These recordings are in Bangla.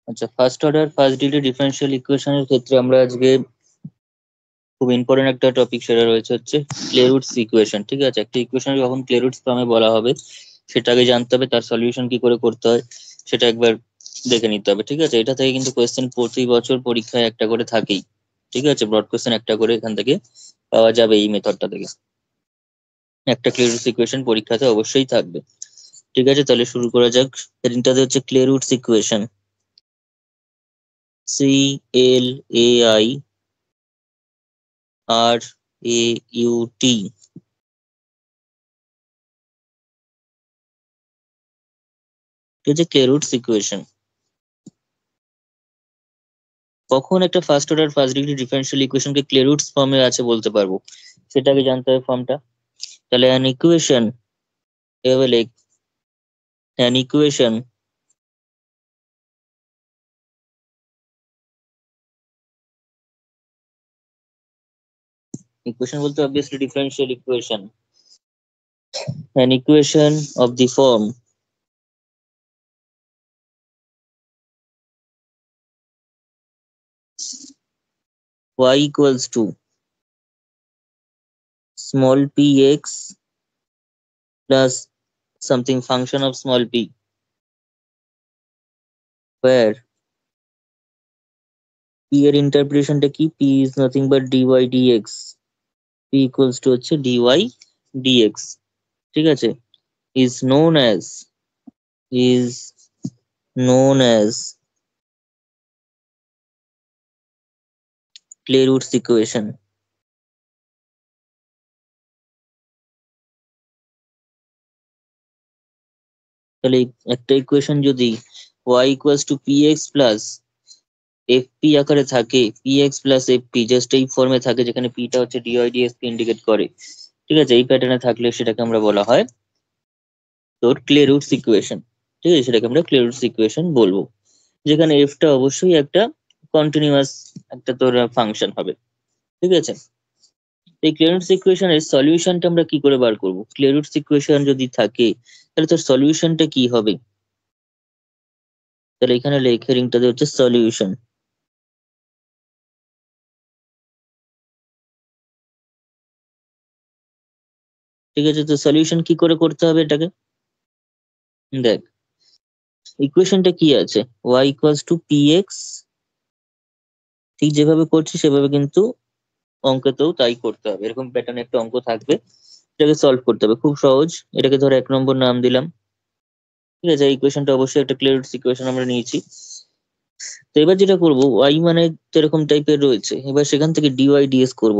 আচ্ছা, first order first degree differential ইকুয়েশনের ক্ষেত্রে আমরা আজকে খুব ইম্পর্টেন্ট একটা টপিক সেটা রয়েছে হচ্ছে ক্লেরুটস ইকুয়েশন। ঠিক আছে, একটা ইকুয়েশন যখন ক্লেরুটস ফর্মে বলা হবে সেটাকে জানতে হবে, তার সলিউশন কি করে করতে হয় সেটা একবার দেখে নিতে হবে। ঠিক আছে, এটা থেকে কিন্তু কোয়েশ্চেন প্রতি বছর পরীক্ষায় একটা করে থাকেই। ঠিক আছে, ব্রড কোয়েশ্চেন একটা করে এখান থেকে পাওয়া যাবে এই মেথডটা থেকে। একটা ক্লেরুটস ইকুয়েশন পরীক্ষাতে অবশ্যই থাকবে। ঠিক আছে, তাহলে শুরু করা যাক। হেডিংটাতে হচ্ছে ক্লেরুটস ইকুয়েশন, CLAI RAUT। ঠিক আছে, ক্লেরুটস ইকুয়েশন কখন একটা first order first degree differential ইকুয়েশনকে ক্লেরুটস ফর্মে আছে বলতে পারবো, সেটাকে জানতে হবে ফর্মটা। তাহলে অ্যান ইকুয়েশন, এভাবে লেখ, অ্যান ইকুয়েশন ইকুয়েশন বলতে obviously differential equation, an equation of the form y equals to small px plus something function of small p, where p এর ইন্টারপ্রিটেশনটা কি, p is nothing but dy dx, p equals to হচ্ছে dy dx। ঠিক আছে, is known as is known as Clairaut's equation। তাহলে একটা ইকুয়েশন যদি y equals to px plus fp আকারে থাকে, px plus fp জাস্ট এই ফর্মে থাকে যেখানে p টা হচ্ছে dy dx কে ইন্ডিকেট করে। ঠিক আছে, এই প্যাটার্নে থাকলে সেটাকে আমরা বলা হয় তোর ক্লেরুটস ইকুয়েশন। ঠিক আছে, সেটাকে আমরা ক্লেরুটস ইকুয়েশন বলবো, যেখানে f টা অবশ্যই একটা কন্টিনিউয়াস একটা তোর ফাংশন হবে। ঠিক আছে, এই ক্লেরুটস ইকুয়েশনের সলিউশনটা আমরা কি করে বার করব? ক্লেরুটস ইকুয়েশন যদি থাকে তাহলে তোর সলিউশনটা কি হবে? তাহলে এখানে লেখারিংটাতে হচ্ছে সলিউশন। ঠিক আছে, তো সলিউশন কি করে করতে হবে এটাকে দেখ। ইকুয়েশনটা কি আছে, y ইকুয়ালস টু px, ঠিক যেভাবে করছি সেভাবে কিন্তু অঙ্কেতেও তাই করতে হবে। এরকম প্যাটার্নে একটা অঙ্ক থাকবে, এটাকে সলভ করতে হবে, খুব সহজ। এটাকে ধর 1 নম্বর নাম দিলাম। ঠিক আছে, এই ইকুয়েশনটা অবশ্যই একটা ক্লেরুটস ইকুয়েশন আমরা নিয়েছি। তো এবার যেটা করব, y মানে তো এরকম টাইপের রয়েছে, এবার সেখান থেকে dy dx করব,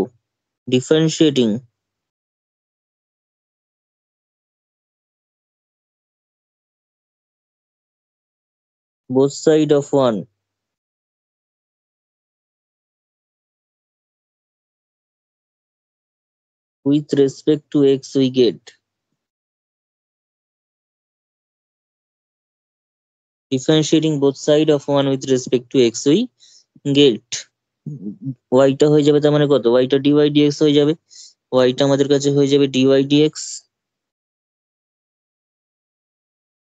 differentiating both side of 1 with respect to x we get differentiating both side of 1 with respect to x we get y টা হয়ে যাবে, তার মানে কত, y টা dy dx হয়ে যাবে, y টা আমাদের কাছে হয়ে যাবে dy dx,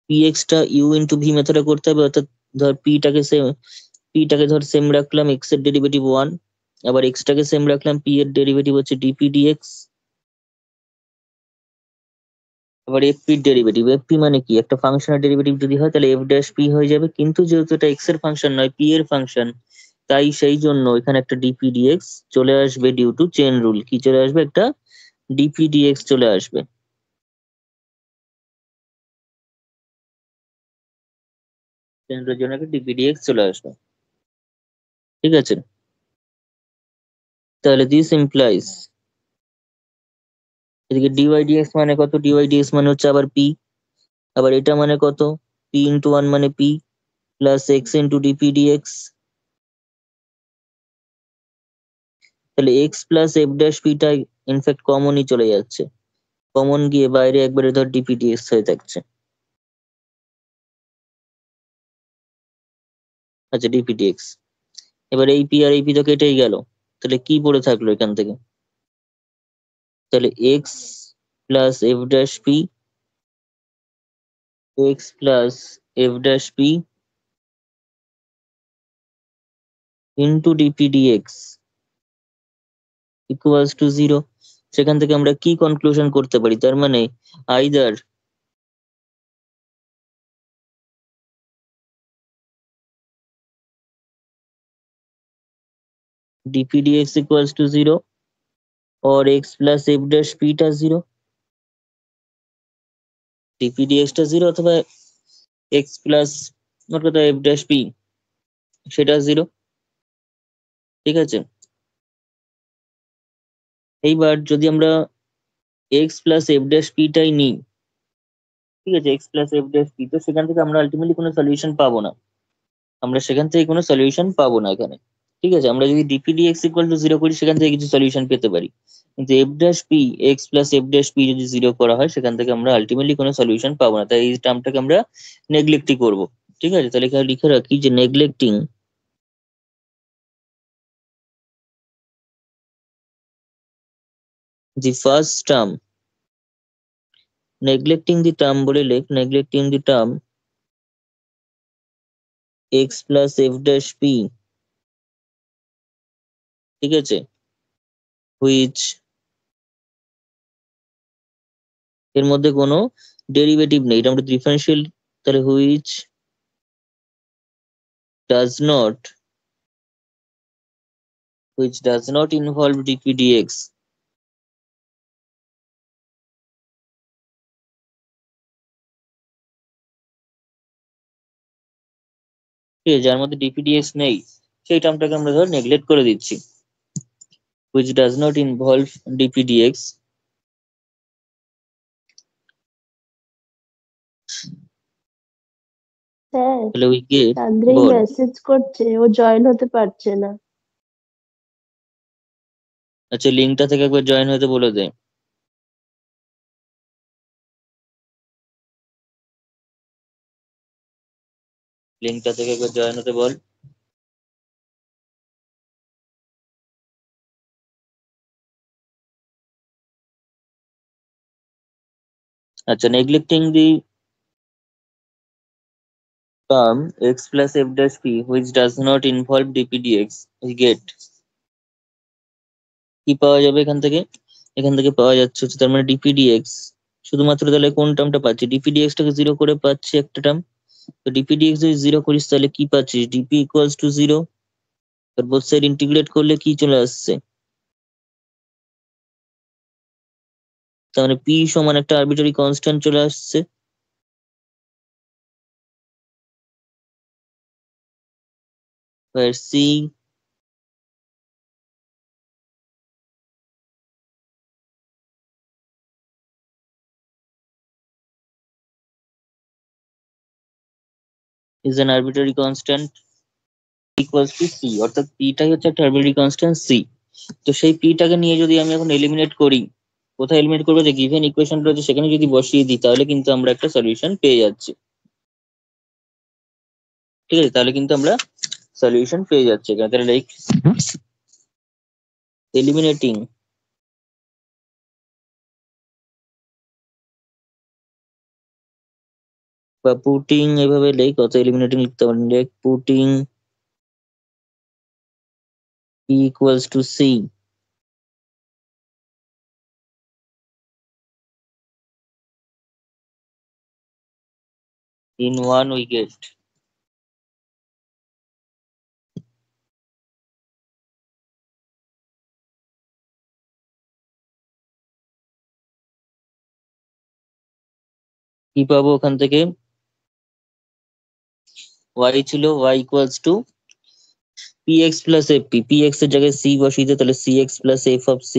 px টা u ইন্টু v মেথডে করতে হবে, অর্থাৎ ধর p টাকে ধর সেম রাখলাম, x এর ডেরিভেটিভ 1, আবার x টাকে সেম রাখলাম, p এর ডেরিভেটিভ হচ্ছে dp dx, আবার fp এর ডেরিভেটিভ, fp মানে কি, একটা ফাংশনের ডেরিভেটিভ যদি হয় তাহলে f ড্যাশ p হয়ে যাবে, কিন্তু যেহেতু এটা x এর ফাংশন নয় p এর ফাংশন, তাই সেই জন্য এখানে একটা dp dx চলে আসবে, ডিউ টু চেন রুল কি চলে আসবে, একটা dp dx চলে আসবে। চেন রুলের জন্য একটা dp dx চলে আসবে। ঠিক আছে, তাহলে দিস ইমপ্লাইজ, এদিকে dy dx মানে কত, dy dx মানে হচ্ছে আবার p, আবার এটা মানে কত, p ইন্টু 1 মানে p plus x into dp dx। তাহলে x plus f dash p টা ইনফ্যাক্ট কমনই চলে যাচ্ছে, কমন গিয়ে বাইরে একবারে ধর dp dx হয়ে থাকছে। আচ্ছা, dp dx, এবার এই p আর এই p তো কেটেই গেল, তাহলে কি পড়ে থাকলো এখান থেকে, তাহলে x plus f dash p, x plus f dash p into d p d x equals to 0। সেখান থেকে আমরা কি কনক্লুশন করতে পারি? তার মানে either d p d x equals to 0 or x plus f dash p টা 0, ডিপিডিএক্স টা 0 অথবা x প্লাস মোট কথা f dash p সেটা 0। ঠিক আছে, এইবার যদি আমরা x plus f dash p টাই নিই, ঠিক আছে, x plus f dash p, তো সেখান থেকে আমরা আলটিমেটলি কোনো সলিউশন পাবো না। আমরা সেখান থেকে কোনো সলিউশন পাবো না এখানে। ঠিক আছে, আমরা যদি ডিপিডিএক্স ইকুয়াল টু 0 করি সেখান থেকে কিছু সলিউশন পেতে পারি, কিন্তু f dash p x plus f dash p যদি 0 করা হয় সেখান থেকে আমরা আলটিমেটলি কোনো সলিউশন পাবো না। তাই এই টার্মটাকে আমরা নেগলেক্টই করব। ঠিক আছে, তাহলে এখানে লিখে রাখি যে neglecting the first term, neglecting the term বলে লেখ, neglecting the term x plus f dash p, ঠিক আছে, which এর মধ্যে কোনো ডেরিভেটিভ নেই, এটা আমরা ডিফারেন্সিয়াল, তাহলে which does not involve dpdx, ঠিক আছে, যার মধ্যে dpdx নেই সেই টার্মটাকে আমরা ধর নেগলেক্ট করে দিচ্ছি, which does not involve dpdx, sir, তাহলে we get, চান্দ্রেই বল, মেসেজ করছে, ও জয়েন হতে পারছে না। আচ্ছা লিঙ্কটা থেকে একবার জয়েন হতে বলে দে, লিঙ্কটা থেকে একবার জয়েন হতে বল। আচ্ছা, neglecting the term x plus f dash p which does not involve dpdx, we get, কি পাওয়া যাবে এখান থেকে? এখান থেকে পাওয়া যাচ্ছে হচ্ছে তার মানে ডিপিডিএক্স, শুধুমাত্র তাহলে কোন টার্মটা পাচ্ছি? ডিপিডিএক্স টাকে 0 করে পাচ্ছি একটা টার্ম। তো ডিপিডিএক্স যদি 0 করিস তাহলে কি পাচ্ছিস? ডিপি ইকুয়ালস টু 0, তার বোথ সাইড ইন্টিগ্রেট করলে কি চলে আসছে? তার মানে পি সমান একটা আরবিটারি কনস্ট্যান্ট চলে আসছে, where c is an arbitrary constant equals to c, অর্থাৎ p টাই হচ্ছে একটা আরবিটারি কনস্ট্যান্ট c। তো সেই p টাকে নিয়ে যদি আমি এখন এলিমিনেট করি, কোথায় এলিমিনেট করবো? যে গিভেন ইকুয়েশন রয়েছে সেখানে যদি বসিয়ে দিই তাহলে কিন্তু আমরা একটা সলিউশন পেয়ে যাচ্ছি। ঠিক আছে, তাহলে কিন্তু আমরা সলিউশন পেয়ে যাচ্ছি এখানে। তাহলে লাইক এলিমিনেটিং বা পুটিং, এভাবে লাইক কত এলিমিনেটিং লিখতে পারেন, like putting p equals to c in 1 we get, কি পাবো ওখান থেকে? y ছিল y equals to px plus fp, px এর জায়গায় c বসিয়ে দিই, তাহলে cx plus f of c,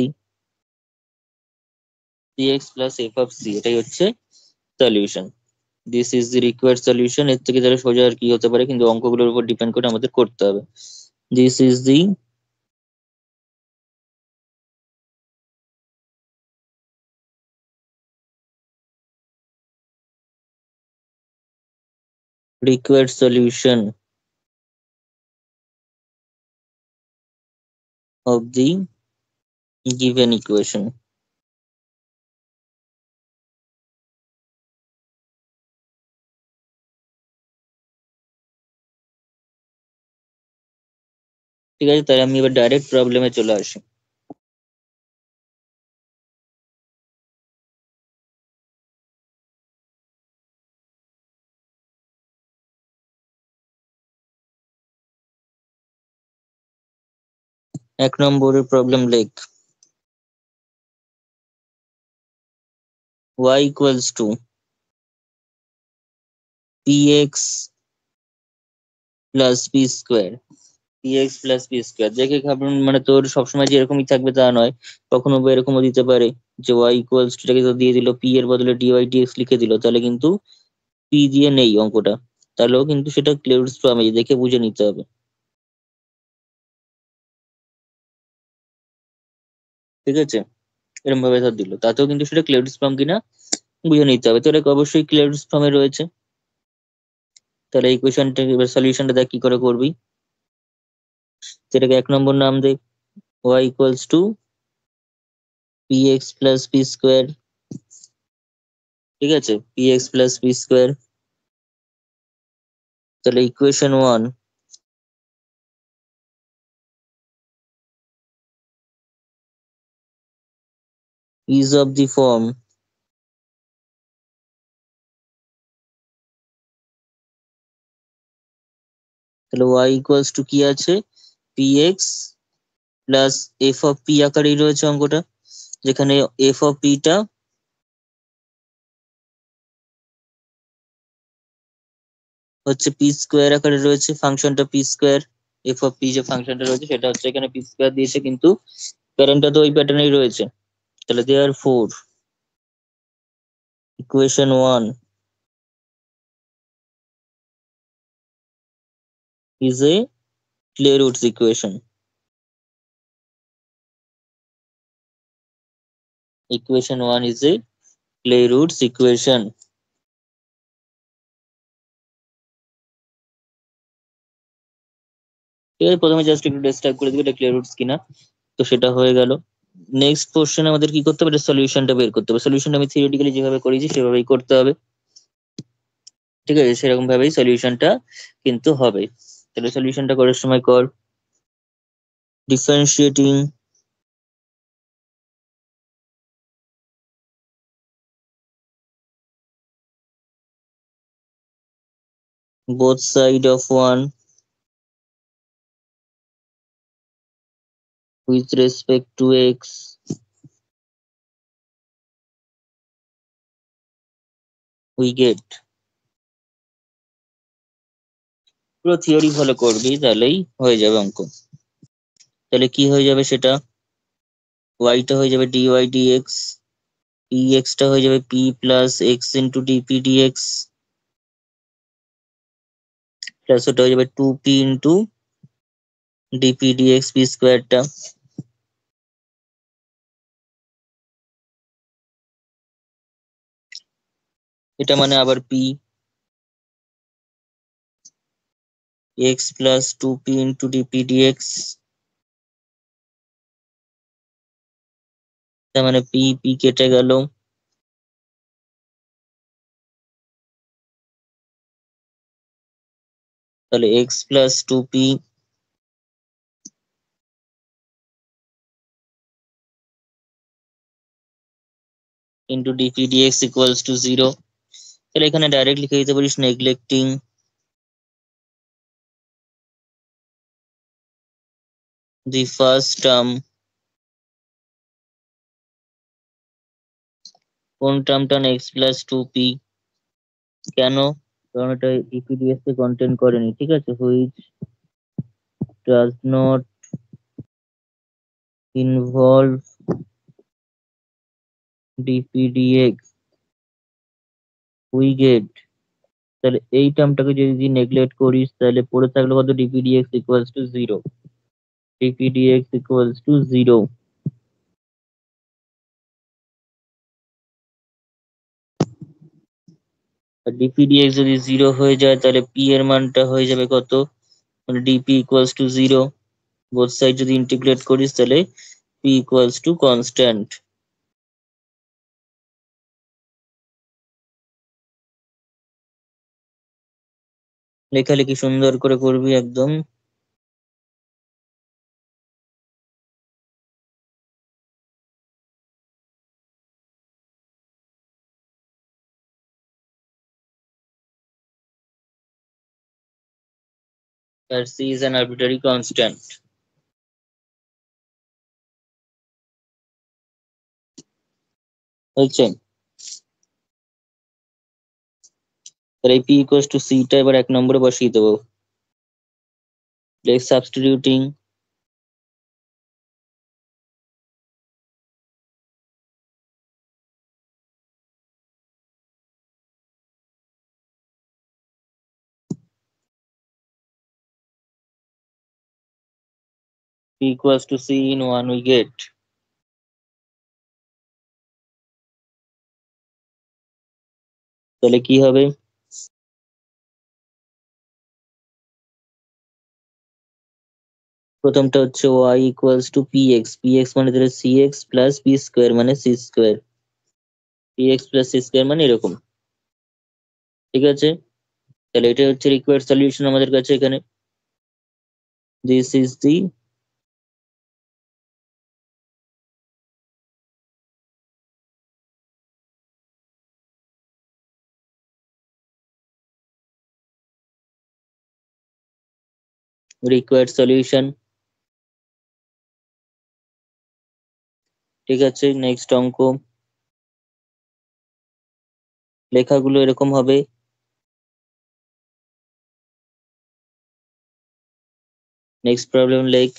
cx plus f of c, এটাই হচ্ছে solution. This is the required solution. এর থেকে তাহলে সোজা আর কি হতে পারে, কিন্তু অঙ্কগুলোর উপর ডিপেন্ড করে আমাদের করতে হবে। This is the required solution of the given equation. ঠিক আছে, তাহলে আমি এবার ডাইরেক্ট প্রবলেমে চলে আসি। এক নম্বরের প্রবলেম লেখ y equals to px plus p square. px plus p square দেখে ভাবুন, মানে তোর সবসময় যে এরকমই থাকবে তা নয়, কখনো বা এরকমও দিতে পারে যে y ইকুয়ালস টু টাকে তো দিয়ে দিল, p এর বদলে dy dx লিখে দিল, তাহলে কিন্তু p দিয়ে নেই অঙ্কটা, তাহলেও কিন্তু সেটা ক্লেউডস ফর্মে দেখে বুঝে নিতে হবে। ঠিক আছে, এরকম ভাবে ধর দিল, তাতেও কিন্তু সেটা ক্লেউডস ফর্ম কিনা বুঝে নিতে হবে। তো এটা অবশ্যই ক্লেউডস ফর্মে রয়েছে। তাহলে এই কোয়েশনটা এবার সলিউশনটা দেখ কি করে করবি। সেটাকে এক নম্বর নাম দে y equals to px plus p square. ঠিক আছে, px প্লাস পি স্কোয়ার। তাহলে equation one is of the form, তাহলে y ইকুয়ালস টু কি আছে, px plus f of p আকারেই রয়েছে অঙ্কটা, যেখানে এফ অফ পিটা হচ্ছে পি স্কোয়ার আকারে রয়েছে, ফাংশনটা P square. F of P যে ফাংশনটা রয়েছে সেটা হচ্ছে এখানে পি স্কোয়ার দিয়েছে, কিন্তু প্যাটার্নটা তো ওই প্যাটার্নেই রয়েছে। তাহলে therefore equation one is a Clairaut's equation. Equation 1 is a Clairaut's equation. ঠিক আছে, প্রথমে জাস্ট একটু ডিসক্রাইব করে দিবি এটা ক্লিয়ারউডস কিনা। তো সেটা হয়ে গেল। নেক্সট কোশ্চেন আমাদের কি করতে হবে, এটা সলিউশনটা বের করতে হবে। সলিউশনটা আমি থিওরিটিক্যালি যেভাবে করেছি সেভাবেই করতে হবে। ঠিক আছে, সেরকম ভাবেই সলিউশনটা কিন্তু হবে। তাহলে সলিউশনটা করার সময় কর differentiating both side of 1 with respect to x, we get, পুরো থিওরি ফলো করবি তাহলেই হয়ে যাবে অঙ্ক। তাহলে কি হয়ে যাবে সেটা, y টা হয়ে যাবে dy dx, px টা হয়ে যাবে p plus x into dp dx, plus ওটা হয়ে যাবে 2p into dp dx p স্কোয়ারটা। এটা মানে আবার p x plus 2p into dp dx, তার মানে p p কেটে গেল, তাহলে x plus 2p into dp dx equals to 0। তাহলে এখানে ডাইরেক্ট লিখে দিতে পারিস নেগলেক্টিং দি ফার্স্ট টার্ম। কোন টার্মটা না x প্লাস 2p, কেন, কারণ এটা dp dx কে কন্টেন করেনি। ঠিক আছে, which does not involve dp dx, we get, তাহলে এই টার্মটাকে যদি নেগলেক্ট করিস তাহলে পড়ে থাকলো কত, dp dx equals to 0, dp dx equals to 0। আর dp dx যদি 0 হয়ে যায় তাহলে p এর মানটা হয়ে যাবে কত, মানে dp equals to 0। Both side যদি ইন্টিগ্রেট করিস তাহলে p ইকুয়ালস টু কনস্ট্যান্ট। লেখালেখি সুন্দর করে করবি একদম। where c is an arbitrary constant. বুঝছেন? তাহলে p equals to c টা এবার 1 নম্বরে বসিয়ে দেবো। Like substituting p equals to c in 1 we get তাহলে কি হবে? প্রথমটা হচ্ছে y equals to px মানে তাহলে cx plus p square মানে c square, px plus c square মানে এরকম। ঠিক আছে, তাহলে এটা হচ্ছে রিকোয়ার্ড সলিউশন আমাদের কাছে এখানে। This is the required solution. ঠিক আছে, নেক্সট অঙ্ক। লেখাগুলো এরকম হবে। নেক্সট প্রবলেম লেখ,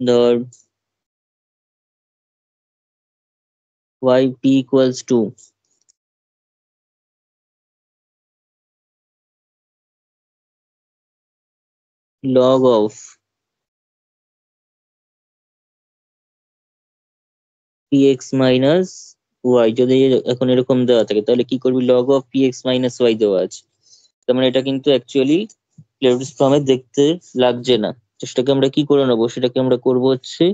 ধর yp equals to log of px minus y। যদি এখন এরকম দেওয়া থাকে তাহলে কি করবি? log of px minus y দেওয়া আছে, তার মানে এটা কিন্তু অ্যাকচুয়ালি ক্লেরিস ফর্মে দেখতে লাগছে না। তো সেটাকে আমরা কি করে নেবো? সেটাকে আমরা করবো হচ্ছে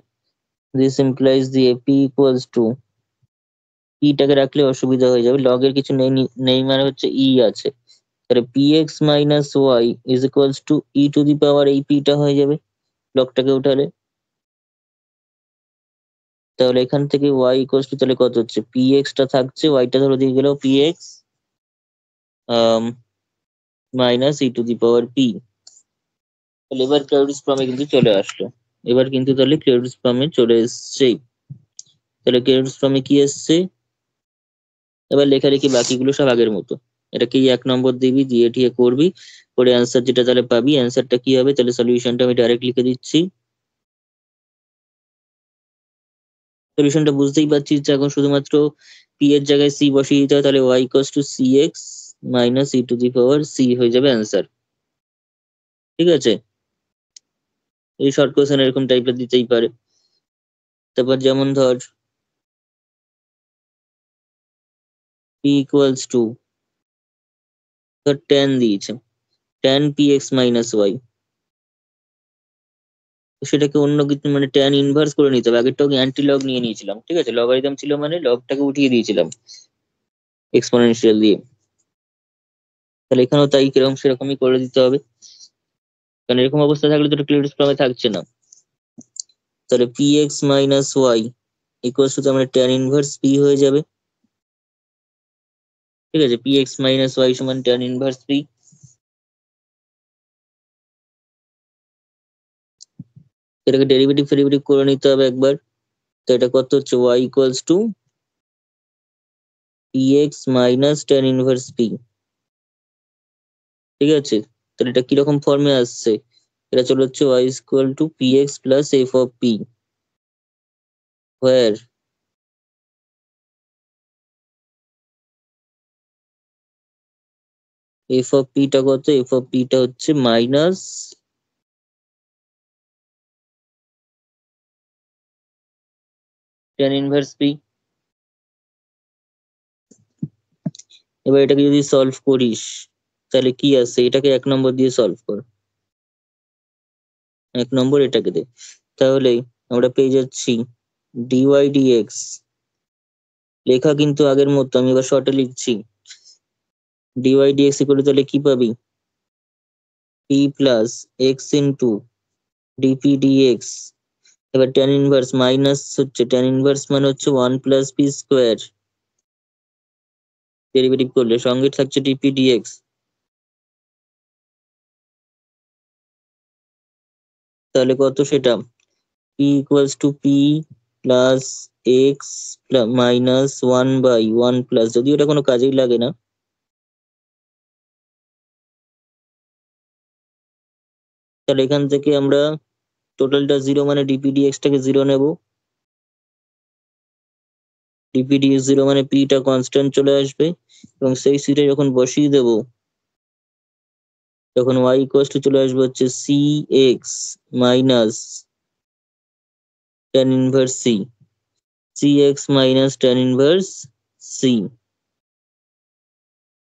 this implies the p equals to p টাকে রাখলে অসুবিধা হয়ে যাবে, log এর কিছু নেই নেই মানে হচ্ছে e আছে, তাহলে px minus y is equals to e to the power এই p টা হয়ে যাবে লগটাকে উঠালে। তাহলে এখান থেকে y equals to তাহলে কত হচ্ছে? px টা থাকছে, y টা ধরো দিয়ে গেল px minus e to the power P. তাহলে এবার ক্লেরিস ফর্মে কিন্তু চলে আসলো, এবার কিন্তু তাহলে ক্লেরিস ফর্মে চলে এসছে। তাহলে ক্লেরিস ফর্মে কি এসছে? এবার লেখালেখি বাকিগুলো সব আগের মতো, এটাকেই 1 নম্বর দিবি, দিয়ে ঠিয়ে করবি, করে অ্যান্সার যেটা তাহলে পাবি। অ্যান্সারটা কি হবে? তাহলে সলিউশনটা আমি ডাইরেক্ট লিখে দিচ্ছি। সলিউশনটা বুঝতেই পারছিস যে এখন শুধুমাত্র পি এর জায়গায় সি বসিয়ে দিতে হবে, তাহলে y equals to c x minus e to the power c হয়ে যাবে অ্যান্সার। ঠিক আছে, এই শর্ট কোশ্চেন এরকম টাইপের দিতেই পারে। তারপর যেমন ধর p ইকুয়ালস টু ধর tan দিয়েছে, tan px মাইনাস y, সেটাকে অন্য কিছু মানে tan ইনভার্স করে নিতে হবে। আগেরটাও অ্যান্টি লগ নিয়ে নিয়েছিলাম, ঠিক আছে, লগারিদম ছিল মানে লগটাকে উঠিয়ে দিয়েছিলাম এক্সপোনেনশিয়াল দিয়ে। তাহলে এখানেও তাই কিরকম সেরকমই করে দিতে হবে, কারণ এরকম অবস্থা থাকলে তো ক্লিয়ারিস ফর্মে থাকছে না। তাহলে px minus y equals two আমরা tan ইনভার্স p হয়ে যাবে। ঠিক আছে, px মাইনাস y সমান tan ইনভার্স p। এটাকে ডেরিভেটিভ ফেরিভেটিভ করে নিতে হবে একবার। তো এটা কত হচ্ছে? y equals to px minus tan inverse p। ঠিক আছে, তাহলে এটা কিরকম ফর্মে আসছে? এটা চলে হচ্ছে y equal to px plus f of p, where f of p টা কত? f অফ p টা হচ্ছে মাইনাস tan ইনভার্স p। এবার এটাকে যদি সলভ করিস তাহলে কি আসছে? এটাকে 1 নম্বর দিয়ে সলভ কর, 1 নম্বর এটাকে দে, তাহলে আমরা পেয়ে যাচ্ছি dy dx। লেখা কিন্তু আগের মতো, আমি এবার শর্টে লিখছি। dy dx ইকুয়াল তাহলে কি পাবি? p plus x into dp dx। এবার tan ইনভার্স মাইনাস হচ্ছে, tan ইনভার্স মানে হচ্ছে 1 প্লাস p স্কোয়ার, ডেরিভেটিভ করলে সঙ্গে থাকছে dp dx। তাহলে কত সেটা? p equals to p plus x minus 1/1 plus, যদিও এটা কোনো কাজেই লাগে না। তাহলে এখান থেকে আমরা টোটালটা 0 মানে dpdx টাকে 0 নেব। dpdx 0 মানে p টা কনস্ট্যান্ট চলে আসবে, এবং সেই সিটা যখন বসিয়ে দেব তখন y ইকুয়ালস টু চলে আসবে হচ্ছে cx minus tan inverse c, cx minus tan inverse c।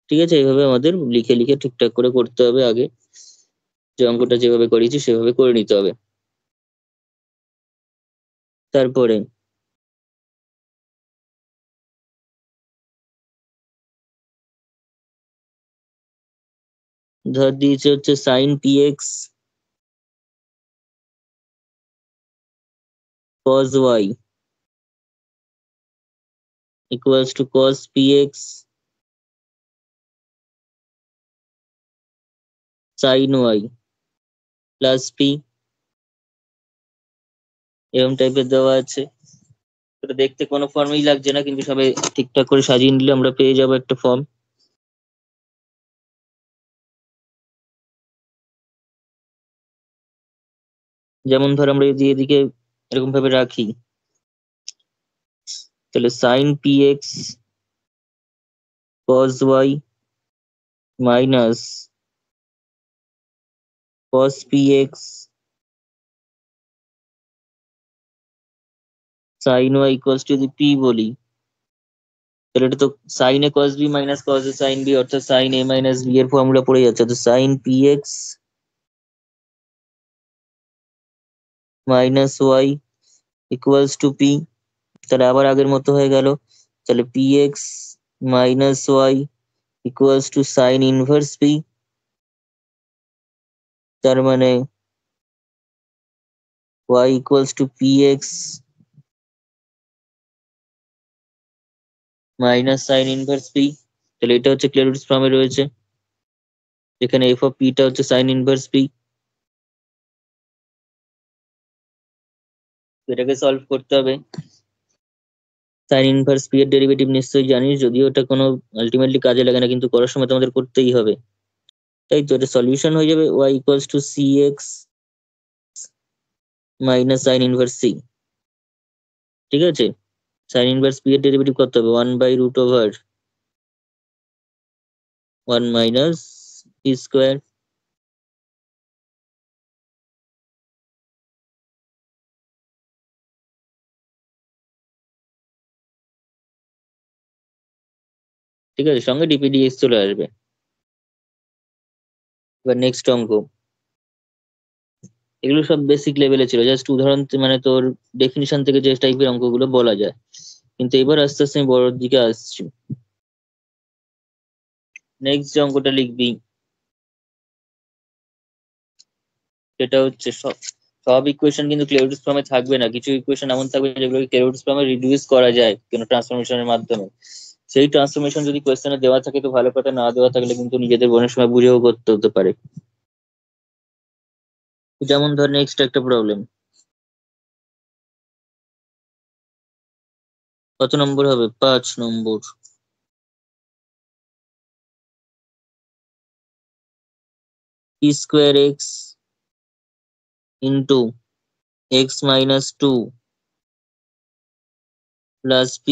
ঠিক আছে, এইভাবে আমাদের লিখে লিখে ঠিকঠাক করে করতে হবে। আগে যে অঙ্কটা যেভাবে করেছি সেভাবে করে নিতে হবে। তারপরে ধর দিয়েছে হচ্ছে sine px cos y equals to cos px sin y plus p, এরকম টাইপের দেওয়া আছে। এটা দেখতে কোনো ফর্মেই লাগছে না, কিন্তু সবাই ঠিকঠাক করে সাজিয়ে নিলে আমরা পেয়ে যাবো একটা ফর্ম। যেমন ধর আমরা যদি এদিকে এরকম ভাবে রাখি, তাহলে sine px cos y minus cos px sin y equals to যদি p বলি, তাহলে এটা তো sine a cos b minus cos a sin b, অর্থাৎ সাইন a মাইনাস b এর ফর্মুলা পড়ে যাচ্ছে। তো sine px minus y equals to p, তাহলে আবার আগের মতো হয়ে গেল। তাহলে px minus y equals to sine inverse p, তার মানে y equals to px minus sign inverse p। তাহলে এটা হচ্ছে ক্লেরিস ফর্মে রয়েছে, যেখানে f অফ p টা হচ্ছে সাইন ইনভার্স p। এটাকে সলভ করতে হবে। সাইন ইনভার্স p এর ডেরিভেটিভ নিশ্চয়ই জানিস, যদিও এটা কোনো আলটিমেটলি কাজে লাগে না, কিন্তু করার সময় তোমাদের করতেই হবে। তাই তো এটা সলিউশন হয়ে যাবে y equals two cx minus sine inverse c। ঠিক আছে, সাইন ইনভার্স p এর ডেরিভেটিভ কত হবে? 1/√1 মাইনাস p স্কোয়ার। ঠিক আছে, সঙ্গে dpdx চলে আসবে। এবার নেক্সট অঙ্ক, এগুলো সব বেসিক লেভেলে ছিল, জাস্ট উদাহরণ মানে তোর ডেফিনিশন থেকে যে টাইপের অঙ্কগুলো বলা যায়। কিন্তু এবার আস্তে আস্তে আমি বড়র দিকে আসছি। নেক্সট যে অঙ্কটা লিখবি সেটা হচ্ছে সব সব ইকুয়েশন কিন্তু ক্লেরিস ফর্মে থাকবে না, কিছু ইকুয়েশন এমন থাকবে যেগুলোকে ক্লেরিস ফর্মে রিডিউস করা যায় কোনো ট্রান্সফরমেশনের মাধ্যমে। সেই ট্রান্সফরমেশন যদি কোয়েশ্চেনে দেওয়া থাকে তো ভালো কথা, না দেওয়া থাকলে কিন্তু নিজেদের অনেক সময় বুঝেও করতে হতে পারে। যেমন ধর নেক্সট একটা প্রবলেম, কত নম্বর হবে? 5 নম্বর। p square x into x minus 2 plus p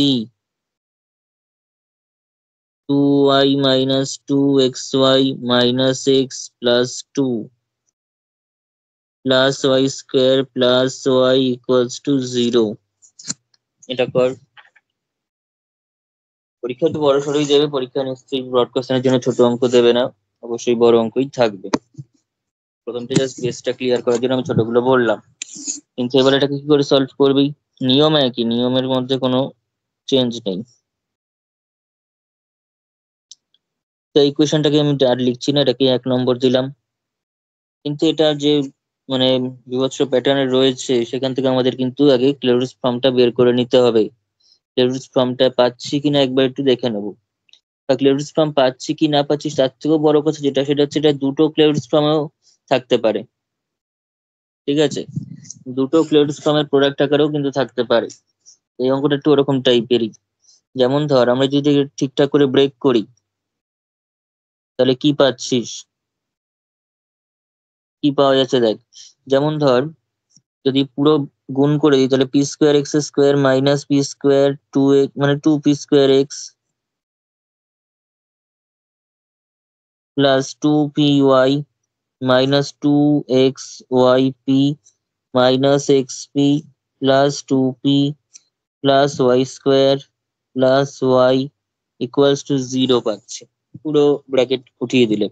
2y minus 2xy minus x plus 2 plus y square plus y equals to 0। এটা কর। পরীক্ষা তো বড় সড়ই যাবে, পরীক্ষা নিশ্চয়ই ব্রড কোশ্চেনের জন্য ছোট অঙ্ক দেবে না, অবশ্যই বড় অঙ্কই থাকবে। প্রথমটা জাস্ট বেসটা ক্লিয়ার করার জন্য আমি ছোটগুলো বললাম, কিন্তু এবার এটাকে কি করে সলভ করবি? নিয়ম একই, নিয়মের মধ্যে কোনো চেঞ্জ নেই। তো এই কোয়েশনটাকে আমি আর লিখছি না, এটাকে 1 নম্বর দিলাম। কিন্তু এটা যে মানে বিভৎস প্যাটার্নে রয়েছে, সেখান থেকে আমাদের কিন্তু আগে ক্লেরিস ফর্মটা বের করে নিতে হবে। ক্লেরিস ফর্মটা পাচ্ছি কিনা একবার একটু দেখে নেবো, বা ক্লেরিস ফর্ম পাচ্ছি কি না পাচ্ছি তার থেকেও বড় কথা যেটা, সেটা হচ্ছে এটা দুটো ক্লেরিস ফর্মেও থাকতে পারে। ঠিক আছে, দুটো ক্লোজড ফর্মের প্রোডাক্ট আকারেও কিন্তু থাকতে পারে। এই অঙ্কটা একটু ওরকম টাইপেরই। যেমন ধর আমরা যদি ঠিকঠাক করে ব্রেক করি তাহলে কি পাচ্ছিস, কি পাওয়া যাচ্ছে দেখ। যেমন ধর যদি পুরো গুণ করে দিই তাহলে p square x square minus p square two x মানে two p square x plus two p y minus two x y p minus x p plus two p plus y square plus y equals to 0 পাচ্ছে পুরো ব্র্যাকেট উঠিয়ে দিলে।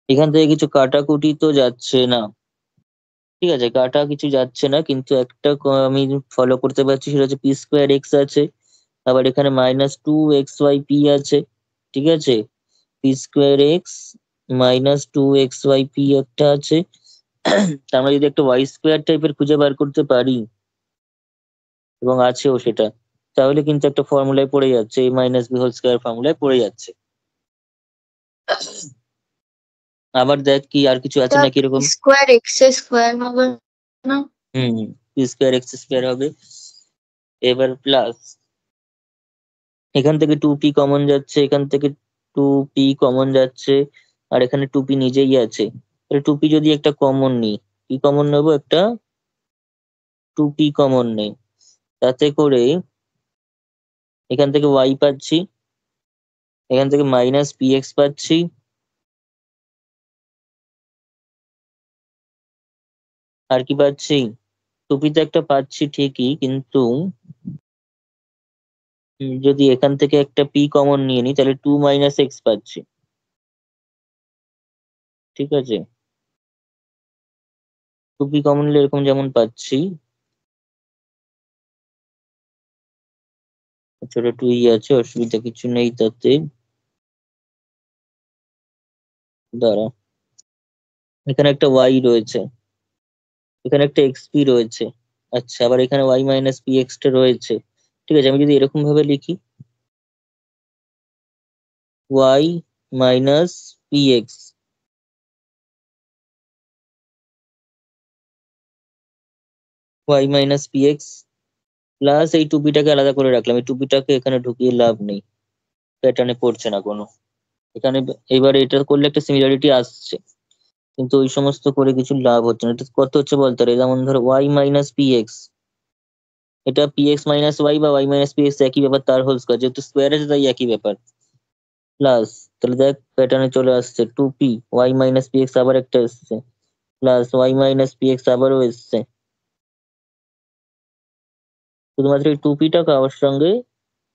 এখান থেকে কিছু কাটাকুটি তো যাচ্ছে না, ঠিক আছে, কাটা কিছু যাচ্ছে না, কিন্তু একটা আমি ফলো করতে পারছি, সেটা হচ্ছে পি স্কোয়ার এক্স আছে, আবার এখানে minus two x y p আছে। ঠিক আছে, p square x minus two x y p একটা আছে। তার আমরা যদি একটা ওয়াই স্কোয়ার টাইপের খুঁজে বার করতে পারি, এবং আছেও সেটা, তাহলে কিন্তু একটা ফর্মুলায় পড়ে যাচ্ছে, এ মাইনাস বি হোল স্কোয়ার ফর্মুলায় পড়ে যাচ্ছে। আবার দেখ কি আর কিছু আছে এটা নাকি এরকম। স্কোয়ার এক্স স্কোয়ার হবে না? হুম, পি স্কোয়ার এক্স স্কোয়ার হবে। এবার প্লাস এখান থেকে টু পি কমন যাচ্ছে, এখান থেকে টু পি কমন যাচ্ছে, আর এখানে টু পি নিজেই আছে। তাহলে টু পি যদি একটা কমন নিই, কি কমন নেবো, একটা টু পি কমন নেই, তাতে করে এখান থেকে ওয়াই পাচ্ছি, এখান থেকে মাইনাস পি এক্স পাচ্ছি, আর কি পাচ্ছি, টুপিতে একটা পাচ্ছি ঠিকই, কিন্তু যদি এখান থেকে একটা পি কমন নিয়ে নিই তাহলে টু মাইনাস এক্স পাচ্ছি। ঠিক আছে, টু পি কমন নিলে এরকম যেমন পাচ্ছি, ছোট টুই আছে, অসুবিধা কিছু নেই তাতে। দাঁড়া, এখানে একটা ওয়াই রয়েছে, এখানে একটা এক্সপি রয়েছে, আচ্ছা, আবার এখানে ওয়াই মাইনাস পি এক্সটা রয়েছে। ঠিক আছে, আমি যদি এরকম ভাবে লিখি y minus p x, y minus p x plus এই টুপিটাকে আলাদা করে রাখলাম, এই টুপিটাকে এখানে ঢুকিয়ে লাভ নেই, প্যাটার্নে পড়ছে না কোনো। এখানে এবার এটা করলে একটা সিমিলারিটি আসছে, কিন্তু ওই সমস্ত করে কিছু লাভ হচ্ছে না। এটা কত হচ্ছে বলতে পারে, যেমন ধরো ওয়াই মাইনাস পি এক্স, এটা পি এক্স মাইনাস ওয়াই বা ওয়াই মাইনাস পি এক্স একই ব্যাপার, তার হোল স্কোয়ার, যেহেতু স্কোয়ার আছে তাই একই ব্যাপার। প্লাস তাহলে দেখ প্যাটার্নে চলে আসছে two p y minus p x, আবার একটা এসছে, plus y minus p x আবারও এসছে। শুধুমাত্র এই টু পিটা কারোর সঙ্গে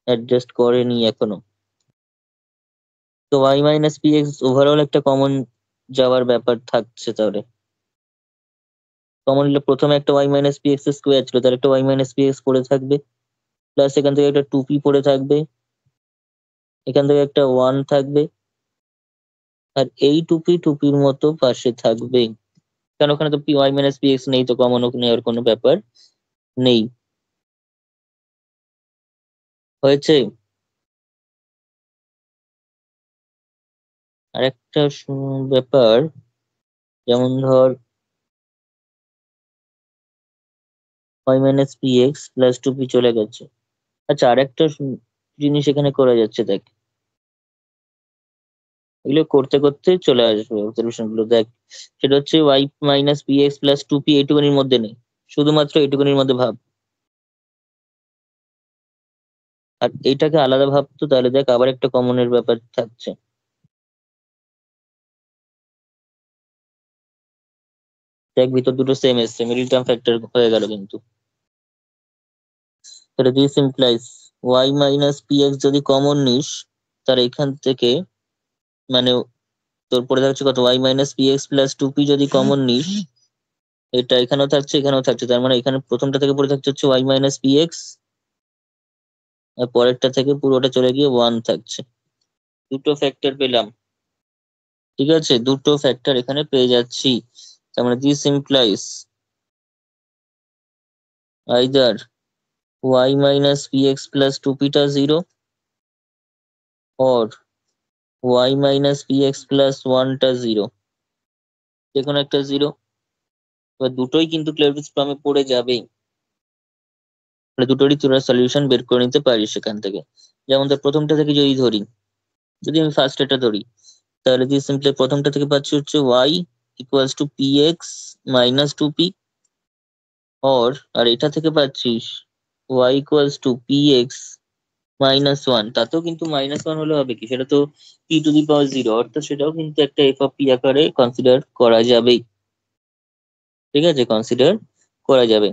অ্যাডজাস্ট করেনি এখনো। তো y minus p x overall একটা কমন যাওয়ার ব্যাপার থাকছে। তাহলে কমন নিলে প্রথমে একটা y minus p x square ছিল, তার একটা ওয়াই মাইনাস পি এক্স পড়ে থাকবে, প্লাস এখান থেকে একটা টু পি পড়ে থাকবে, এখান থেকে একটা ওয়ান থাকবে, আর এই টুপি টুপির মতো পাশে থাকবে, কারণ ওখানে তো p y minus p x নেই, তো কমন নেওয়ার কোনো ব্যাপার নেই। হয়েছে। আরেকটা ব্যাপার, যেমন ধর y minus p x plus two p চলে গেছে। আচ্ছা, আরেকটা জিনিস এখানে করা যাচ্ছে দেখ, এগুলো করতে করতে চলে আসবে সলিউশন গুলো দেখ। সেটা হচ্ছে y minus p x plus two p এইটুকুনির মধ্যে নেই, শুধুমাত্র এইটুকুনির মধ্যে ভাব, আর এইটাকে আলাদা ভাবতো তাহলে দেখ আবার একটা কমনের ব্যাপার থাকছে। দেখ ভিতর দুটো সেম এসছে, মিডিল টার্ম ফ্যাক্টর হয়ে গেল কিন্তু। তাহলে this implies y minus p x যদি কমন নিস, তার এখান থেকে মানে তোর পড়ে থাকছে কত, y minus p x plus two p যদি কমন নিস, এটা এখানেও থাকছে এখানেও থাকছে, তার মানে এখানে প্রথমটা থেকে পড়ে থাকছে হচ্ছে ওয়াই মাইনাস পি এক্স, আর পরেরটা থেকে পুরোটা চলে গিয়ে ওয়ান থাকছে। দুটো ফ্যাক্টর পেলাম, ঠিক আছে, দুটো ফ্যাক্টর এখানে পেয়ে যাচ্ছি। তার মানে this implies either y minus p x plus two পিটা zero, or y minus p x plus ওয়ানটা জিরো, যে কোনো একটা জিরো। এবার দুটোই কিন্তু ক্লেরিক্স ফর্মে পড়ে যাবে, দুটোরই তোরা সলিউশন বের করে নিতে পারিস সেখান থেকে। যেমন ধর প্রথমটা থেকে যদি ধরি, যদি আমি ফার্স্ট এটা ধরি, তাহলে তুই সিম্পলি প্রথমটা থেকে পাচ্ছি হচ্ছে y equals to p x minus two p, আর এটা থেকে পাচ্ছিস y equals to p x minus one. তাতেও কিন্তু মাইনাস ওয়ান হলে হবে কি, সেটা তো p to the power zero, অর্থাৎ সেটাও কিন্তু একটা এফ অফ পি আকারে কনসিডার করা যাবে। ঠিক আছে, কনসিডার করা যাবে।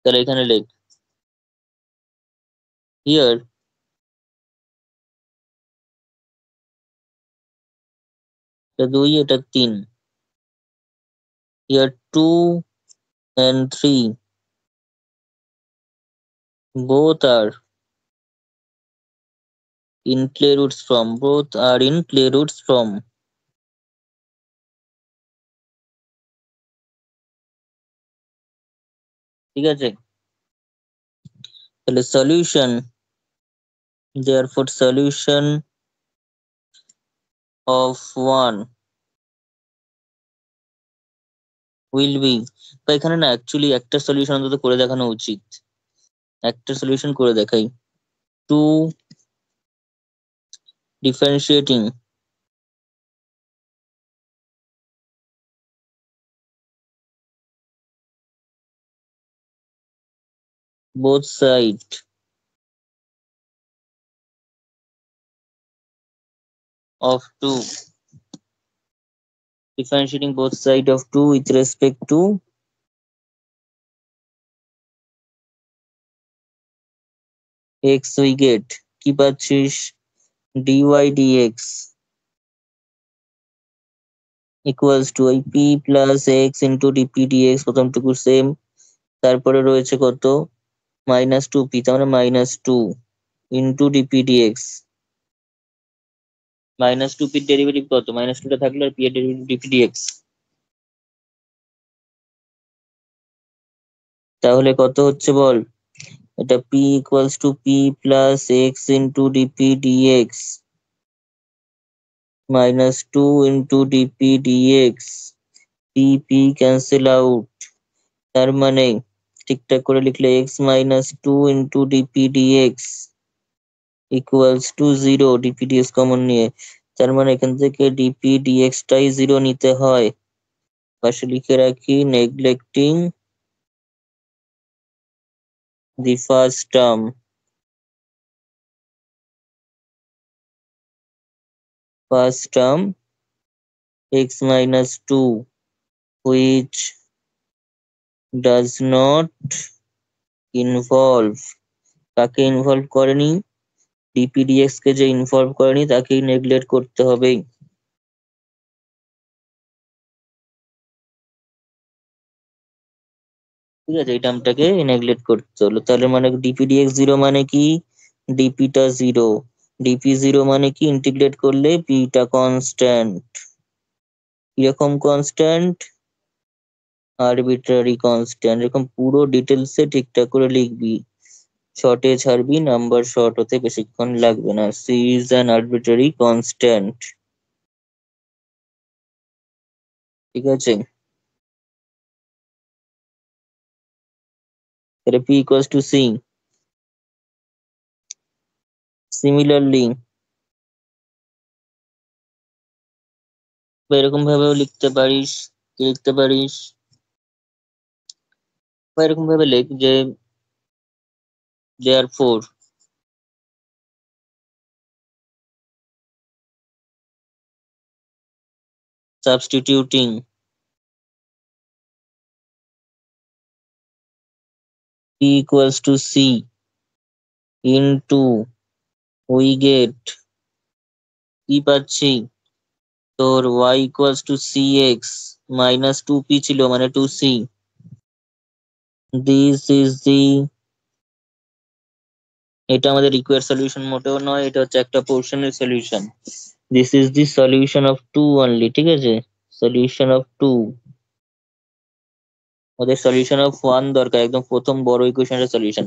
তাহলে এখানে লেখ হিয়ার এটা দুই এটা তিন, here two and three both are in clay roots form, both are in clay roots form। ঠিক আছে, তাহলে solution, therefore solution of one will be, বা এখানে না অ্যাকচুয়ালি একটা সলিউশন অন্তত করে দেখানো উচিত, একটা সলিউশন করে দেখাই। To differentiating both side of 2, differentiating both side of 2 with respect to x, we get কি পাচ্ছিস dy dx equals to ওই p plus x into dp dx, প্রথমটুকু সেম, তারপরে রয়েছে কত মাইনাস টু পি, তার মানে minus two into d p d x. Minus two পির ডেরিভেটিভ কত, মাইনাস টুটা থাকলে আর পি এর ডেরিভেটিভ ডিপি ডিএক্স, তাহলে কত হচ্ছে বল, এটা p equals to p plus x into d p d x minus two into d p d x, p p cancel out, তার মানে ঠিকঠাক করে লিখলে x minus two into d p d x equals to zero, DP dx common নিয়ে, তার মানে এখান থেকে ডিপি ডিএক্স টাই জিরো নিতে হয়। পাশে লিখে রাখি neglecting the first term, first term x minus 2 which does not involve, কাকে ইনভলভ করেনি, ডিপিডিএক্স কে যে ইনভলভ করেনি তাকেই নেগলেক্ট করতে হবে। ঠিক আছে, এই টার্মটাকে নেগলেক্ট করতে হলো, তাহলে মানে ডিপিডিএক্স জিরো মানে কি, ডিপিটা জিরো, ডিপি জিরো মানে কি, ইন্টিগ্রেট করলে পিটা কনস্ট্যান্ট, কিরকম কনস্ট্যান্ট, আরবিট্রারি কনস্ট্যান্ট। এরকম পুরো ডিটেলসে ঠিকঠাক করে লিখবি, শর্টে ছাড়বি, নাম্বার শর্ট হতে বেশিক্ষণ লাগবে না। C is an arbitrary constant. ঠিক আছে, তাহলে p equals to c. Similarly বা এরকম ভাবেও লিখতে পারিস, কি লিখতে পারিস, বা এরকম ভাবে লিখ যে therefore substituting p equals to c into we get কি পাচ্ছি তোর y equals to cx minus 2p ছিল মানে 2c, this is the, এটা আমাদের রিকোয়ার্ড সলিউশন মোটেও নয়, এটা হচ্ছে একটা পোর্শনের solution. This is the solution of two only. ঠিক আছে, সলিউশন অফ টু, ওদের সলিউশন অফ ওয়ান দরকার, একদম প্রথম বড় ইকুয়েশনের সলিউশন।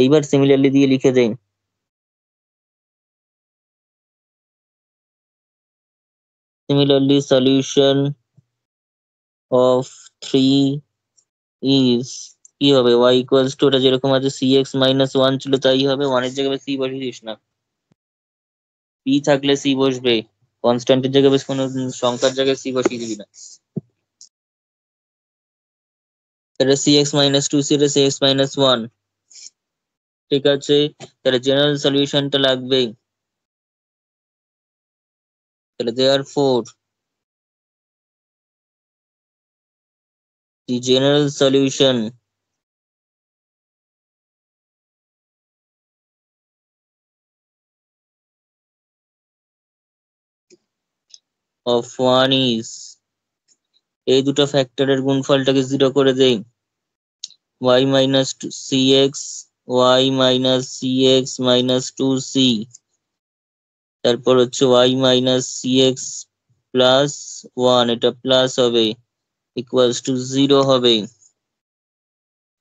এইবার সিমিলারলি দিয়ে লিখে দেই, Similarly, solution of 3 is কি হবে y equals to ওটা যেরকম আছে cx minus 1 ছিল তাই হবে, 1 এর জায়গায় c বসিয়ে দিস না, p থাকলে c বসবে, কনস্ট্যান্টের জায়গায় বেশ কোনো সংখ্যার জায়গায় c বসিয়ে দিবি না। তাহলে cx minus 2c এটা cx minus 1, ঠিক আছে। তাহলে জেনারেল সলিউশনটা লাগবে, তাহলে therefore the general solution of 1 is, এই দুটো ফ্যাক্টরের গুণফলটাকে 0 করে দেই, y minus cx y minus cx minus 2c, তারপর হচ্ছে y minus cx plus 1 এটা প্লাস হবে equals to 0 হবে।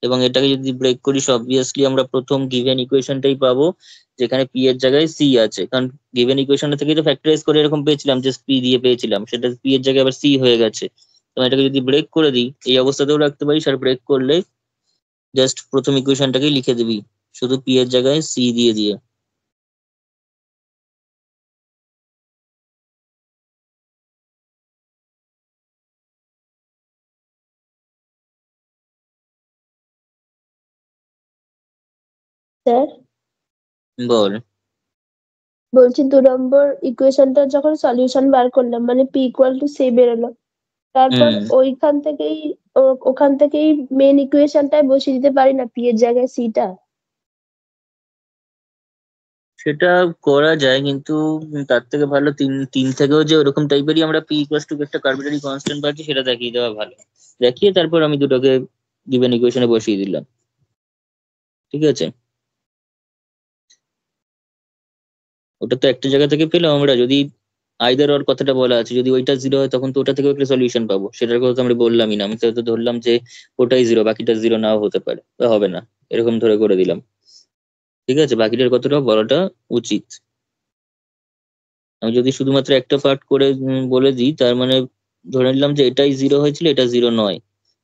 এবং এটাকে যদি ব্রেক করিস অবভিয়াসলি আমরা প্রথম গিভেন ইকুয়েশনটাই পাবো যেখানে p এর জায়গায় c আছে, কারণ গিভেন ইকুয়েশনটা থেকে তো ফ্যাক্টরাইজ করে এরকম পেয়েছিলাম যে p দিয়ে পেয়েছিলাম, সেটা p এর জায়গায় আবার c হয়ে গেছে। তো এটাকে যদি ব্রেক করে দিই এই অবস্থাতেও রাখতে পারিস, আর ব্রেক করলে জাস্ট প্রথম ইকুয়েশনটাকেই লিখে দিবি শুধু p এর জায়গায় c দিয়ে দিয়ে। স্যার বল। বলছি 2 নম্বর ইকুয়েশনটা যখন সলিউশন বার করলাম মানে p ইকুয়াল টু c বেরোলো, তারপর হুম, ওখান থেকেই মেন ইকুয়েশনটায় বসিয়ে দিতে পারি না p এর জায়গায় c টা? সেটা করা যায়, কিন্তু তার থেকে ভালো তিন তিন থেকেও যে ওরকম টাইপেরই আমরা p ইকুয়ালস টু একটা কার্বিটারি কনস্ট্যান্ট পাচ্ছি সেটা দেখিয়ে দেওয়া ভালো। দেখিয়ে তারপর আমি দুটোকে গিভেন ইকুয়েশনে বসিয়ে দিলাম, ঠিক আছে। ওটা তো একটা জায়গা থেকে পেলাম আমরা, যদি আইদার ওর কথাটা বলা আছে, যদি ওইটা 0 হয় তখন তো ওটা থেকে একটা সলিউশন পাবো, সেটার কথা তো আমরা বললামই না, আমি তো ধরলাম যে ওটাই 0 বাকিটা 0 নাও হতে পারে বা হবে না, এরকম ধরে করে দিলাম, ঠিক আছে। বাকিটার কথাটাও বলাটা উচিত। আমি যদি শুধুমাত্র একটা পার্ট করে বলে দিই তার মানে ধরে নিলাম যে এটাই 0 হয়েছিল এটা 0 নয়,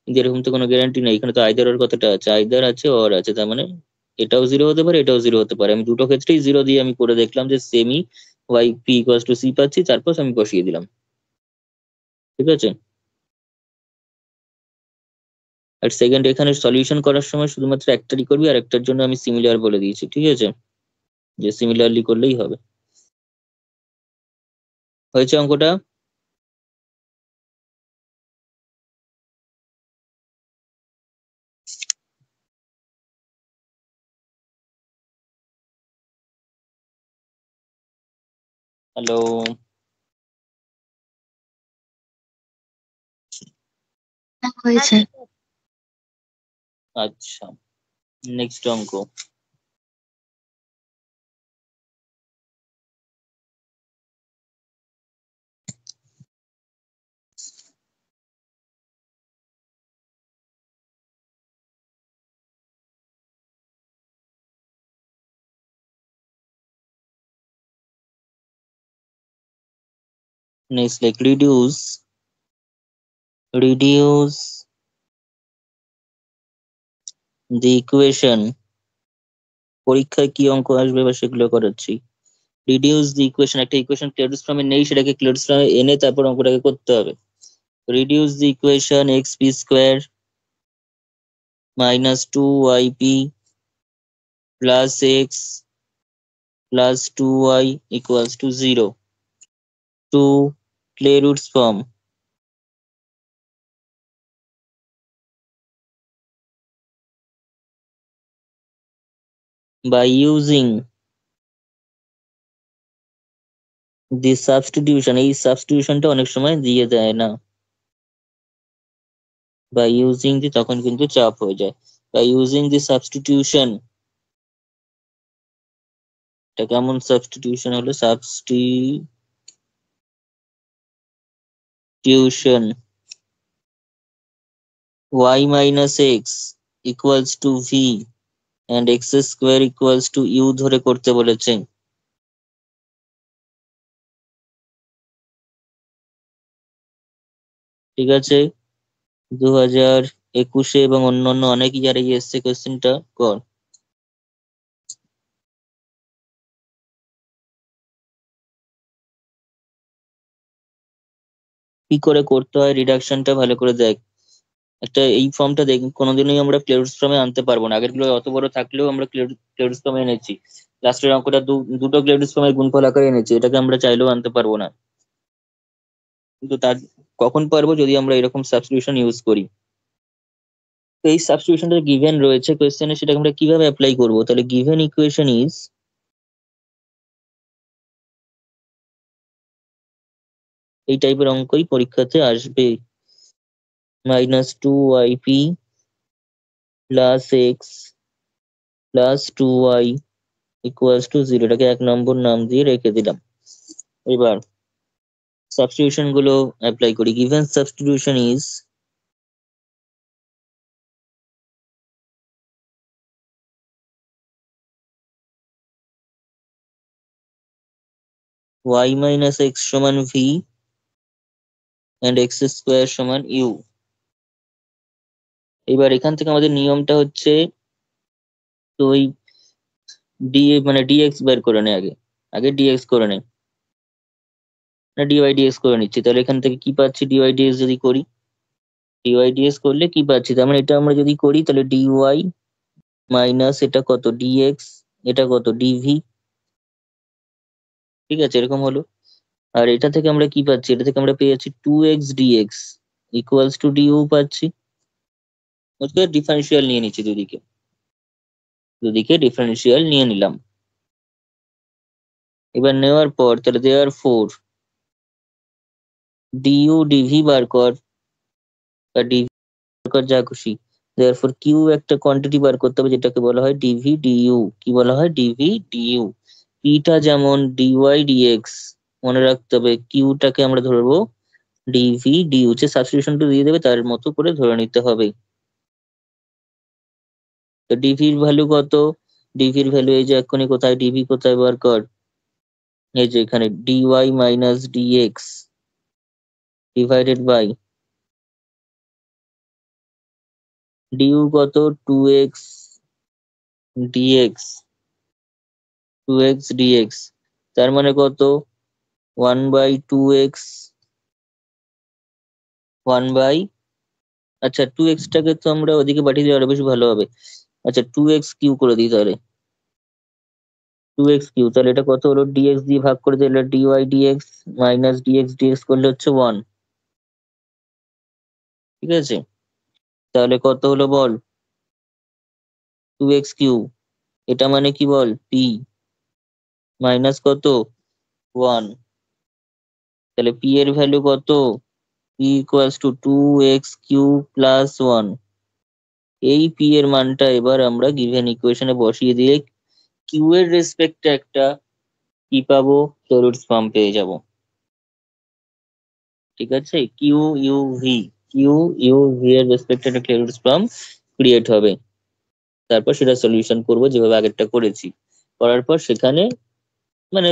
কিন্তু এরকম তো কোনো গ্যারান্টি নেই, এখানে তো আইদার ওর কথাটা আছে, আইদার আছে অর আছে, তার মানে এটাও 0 হতে পারে এটাও 0 হতে পারে। আমি দুটো ক্ষেত্রেই 0 দিয়ে আমি করে দেখলাম যে সেমি y p equals to c পাচ্ছি, তারপর আমি বসিয়ে দিলাম, ঠিক আছে। আর সেকেন্ড এখানে সলিউশন করার সময় শুধুমাত্র একটারই করবি, আর একটার জন্য আমি সিমিলার বলে দিয়েছি, ঠিক আছে, যে সিমিলারলি করলেই হবে। হয়েছে অঙ্কটা? হ্যালো? হয়েছে। আচ্ছা, নেক্সট অঙ্ক। Next, like reduce the equation, পরীক্ষায় কি অঙ্ক আসবে বা সেগুলো করাচ্ছি। রিডিউস দি ইকুয়েশন, একটা ইকুয়েশন ক্লোজড ফর্মে নেই সেটাকে ক্লোজড ফর্মে এনে তারপর অঙ্কটাকে করতে হবে। Reduce the equation x p square minus 2yp plus x plus 2y equals to 0 to Clairaut's form by using the substitution, এই সাবস্টিটিউশনটা অনেক সময় দিয়ে দেয় না, by using the তখন কিন্তু চাপ হয়ে যায়, by using the substitution, এটা কেমন সাবস্টিটিউশন হলো, substitution y minus x equals to v and x square equals to u ধরে করতে বলেছে। ঠিক আছে, 2021 এবং অন্যান্য অনেক ইয়ারে এসছে কোয়েশ্চেনটা কর। কি করে করতে হয় রিডাকশনটা ভালো করে দেখ। একটা এই ফর্মটা দেখ, কোনোদিনই আমরা ক্লেরুডস ফর্মে আনতে পারবো না। আগের গুলো অত বড় থাকলেও আমরা ক্লেরুডস ফর্মে এনেছি, লাস্টের অঙ্কটা দুটো ক্লেরুডস ফর্মের গুণফল আকারে এনেছি, এটাকে আমরা চাইলেও আনতে পারবো না। কিন্তু তার কখন পারবো, যদি আমরা এরকম সাবস্টিটিউশন ইউজ করি। তো এই সাবস্টিটিউশনটা গিভেন রয়েছে কোয়েশ্চেনে, সেটাকে আমরা কিভাবে অ্যাপ্লাই করবো? তাহলে গিভেন ইকুয়েশন ইজ এই টাইপের অঙ্কই পরীক্ষাতে আসবে। -2yp + x + 2y = 0, এটাকে 1 নম্বর নাম দিয়ে রেখে দিলাম। এবার সাবস্টিটিউশন গুলো অ্যাপ্লাই করি। Given substitution is y - x = v and x² = u। এবার এখান থেকে আমাদের নিয়মটা হচ্ছে, তো ওই dx বের করে নে, আগে আগে dx করে নে, না dy dx করে নিচ্ছি। তাহলে এখান থেকে কি পাচ্ছি, dy dx যদি করি, dy dx করলে কি পাচ্ছি, তার মানে এটা আমরা যদি করি তাহলে dy মাইনাস এটা কত dx, এটা কত dv। ঠিক আছে, এরকম হলো। আর এটা থেকে আমরা কি পাচ্ছি, এটা থেকে আমরা পেয়ে যাচ্ছি 2x dx = du পাচ্ছি। ওকে ডিফারেন্সিয়াল নিয়ে নিচ্ছি, দুদিকে দুদিকে ডিফারেন্সিয়াল নিয়ে নিলাম। এবার নেওয়ার পর তাহলে দেওয়ার 4 du dv বার কর, বা dv বার কর, যা খুশি। দেয়ারফর কিউ একটা কোয়ান্টিটি বার করতে হবে, যেটাকে বলা হয় dv du। কি বলা হয়? dv du। পিটা যেমন dy dx, মনে রাখতে হবে কিউটাকে আমরা ধরবো dv du। যে সাবস্টিটিউশনটা দিয়ে দেবে তার মতো করে ধরে নিতে হবে। তো dv এর ভ্যালু কত? dv এর ভ্যালু এই যে এক্ষুনি, কোথায় dv কোথায় বার কর, এই যে এখানে dy - dx divided by du কত 2x dx, 2x dx, তার মানে কত 1/2x 1 আচ্ছা 2x টাকে তো আমরা ওদিকে পাঠিয়ে দিলে আরো বেশি ভালো হবে। আচ্ছা 2x কিউ করে দিই তাহলে, 2x কিউ, তাহলে এটা কত হলো, dx দিয়ে ভাগ করে দিলে dy dx minus dx dx করলে হচ্ছে 1। ঠিক আছে, তাহলে কত হলো বল, 2x কিউ। এটা মানে কি বল, p মাইনাস কত 1। তাহলে p এর ভ্যালু কত, p = 2x কিউ প্লাস 1। এই p এর মানটা এবার আমরা গিভেন ইকুয়েশনে বসিয়ে দিয়ে কিউ এর রেসপেক্টে একটা কি পাবো, ক্লোরুডস ফর্ম পেয়ে যাব। ঠিক আছে, q u v, q u v এর রেসপেক্টে একটা ক্লোরুডস ফর্ম ক্রিয়েট হবে। তারপর সেটা সলিউশন করব যেভাবে আগেরটা করেছি। করার পর সেখানে মানে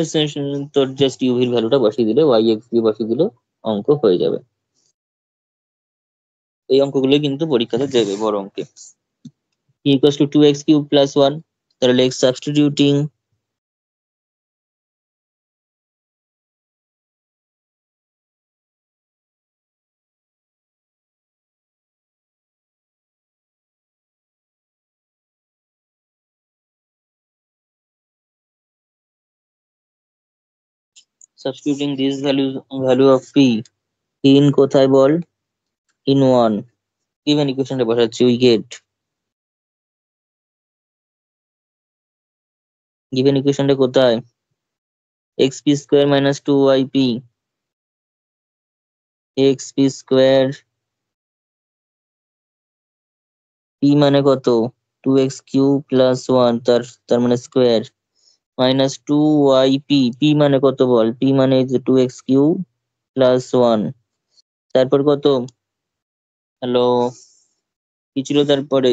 তোর জাস্ট ইউভির ভ্যালুটা বসিয়ে দিলে, ওয়াই এক্স দিয়ে বসিয়ে দিলে অঙ্ক হয়ে যাবে। এই অঙ্কগুলো কিন্তু পরীক্ষাতে দেবে বড় অঙ্কে। = 2x কিউব প্লাস 1, তাহলে x substituting substituting this value of p in কোথায় বল, in 1, given ইকুয়েশনটা বসাচ্ছি, we get given ইকুয়েশনটা কোথায়, xp square minus 2yp, xp square p মানে কত 2x কিউব প্লাস 1, তার মানে স্কয়ার, মাইনাস 2yp, p মানে কত বল, p মানে এই যে 2x কিউব প্লাস 1, তারপর কত, হ্যালো, কি ছিল তারপরে,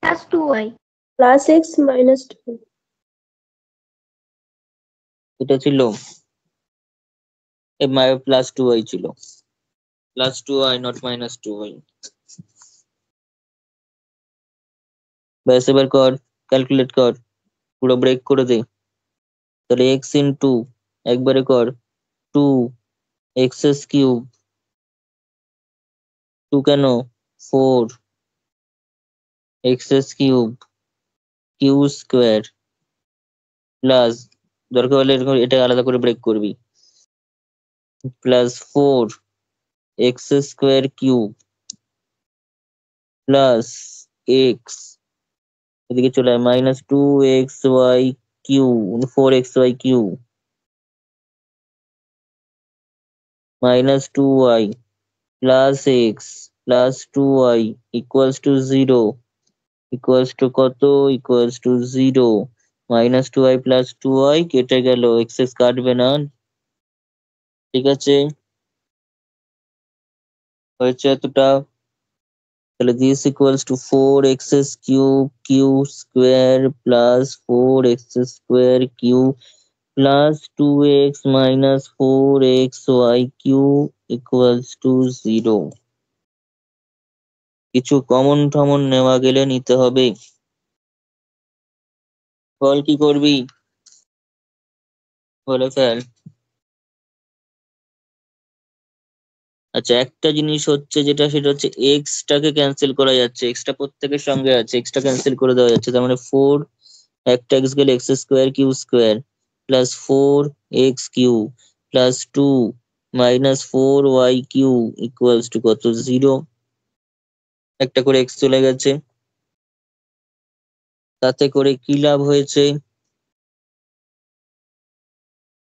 +2y +x - 2। এটা ছিল, প্লাস 2y ছিল, plus 2y not minus 2y। ব্যাস এবার কর, ক্যালকুলেট কর, পুরো ব্রেক করে দে। তাহলে এক্স ইন্টু একবারে কর 2x³ 2 কেন 4x³ কিউ স্কোয়ার প্লাস, দরকার হলে এরকম এটা আলাদা করে ব্রেক করবি, প্লাস 4x² প্লাস এক্স, এদিকে চলে আয়, minus 2xy³ 4xy³ minus 2y plus x plus 2y equals to 0, equals to কত, equals to 0। Minus 2y plus 2y কেটে গেল, এক্সেস কাটবে না, ঠিক আছে, হয়েছে এতটা। তাহলে this equals to 4x³ q square plus 4x² plus 2x minus 4xy³ equals to 0। কিছু কমন টমন নেওয়া গেলে নিতে হবে, বল কি করবি, বলে ফেল। আচ্ছা একটা জিনিস হচ্ছে যেটা, সেটা হচ্ছে এক্স টাকে ক্যান্সেল করা যাচ্ছে, এক্সটা প্রত্যেকের সঙ্গে আছে, এক্সটা ক্যান্সেল করে দেওয়া যাচ্ছে, তার মানে 4, একটা এক্স গেলে x² plus 4x³ plus 2 minus 4y³ equals to কত, 0। একটা করে এক্স চলে গেছে, তাতে করে কি লাভ হয়েছে,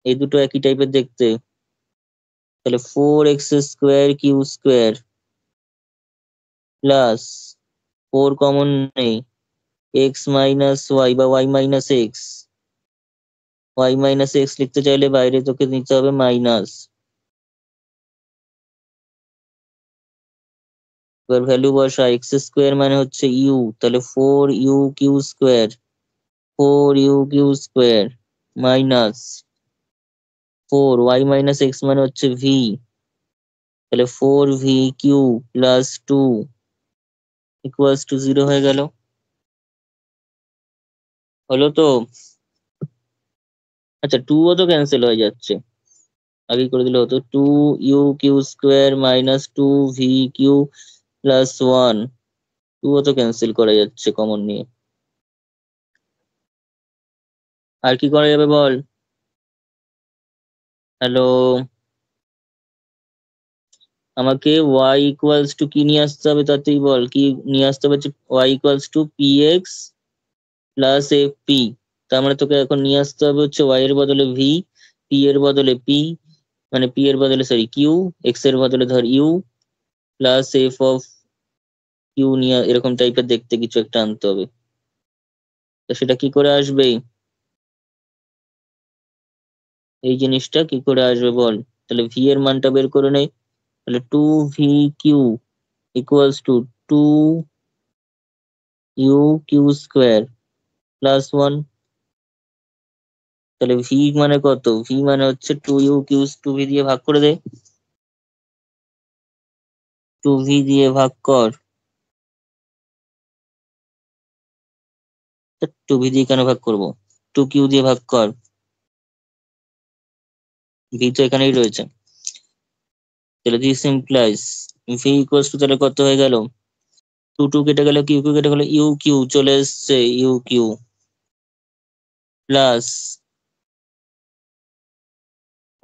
এই দুটো একই টাইপের দেখতে, তাহলে 4x² প্লাস 4 কমন নেই, x মাইনাস ওয়াই বা y minus x, y minus x লিখতে চাইলে বাইরে তোকে নিতে হবে মাইনাস, এবার ভ্যালু বসা, x² মানে হচ্ছে ইউ, তাহলে 4u³ minus 4y minus x মানে হচ্ছে ভি, তাহলে 4v³ প্লাস 2 ইকুয়ালস টু 0 হয়ে গেল, হলো তো। আচ্ছা 2 ও তো ক্যান্সেল হয়ে যাচ্ছে, আগে করে দিলে হতো 2u³ মাইনাস 2v³ প্লাস 1, 2 ও তো ক্যান্সেল করা যাচ্ছে কমন নিয়ে, আর কি করা যাবে বল, হ্যালো, আমাকে y ইকুয়ালস টু কি নিয়ে আসতে হবে, তাতেই বল কি নিয়ে আসতে হবে, y equals to px plus fp, তার মানে তোকে এখন নিয়ে আসতে হবে হচ্ছে y এর বদলে v, p এর বদলে p, মানে p এর বদলে সরি q, x এর বদলে ধর u plus f of q নিয়ে এরকম টাইপের দেখতে কিছু একটা আনতে হবে, তো সেটা কি করে আসবে, এই জিনিসটা কি করে আসবে বল, তাহলে v এর মানটা বের করে নেই, তাহলে 2v³ equals to 2u³ plus 1, তাহলে v মানে কত, v মানে হচ্ছে 2u³ 2v দিয়ে ভাগ করে দে, 2v দিয়ে ভাগ কর, 2v দিয়ে কেন ভাগ করব, 2q দিয়ে ভাগ কর, v তো এখানেই রয়েছে, তাহলে this implies v equals two, তাহলে কত হয়ে গেল, 2 কেটে গেল, কিউ কিউ কেটে গেল, ইউ কিউ চলে এসছে, ইউ কিউ প্লাস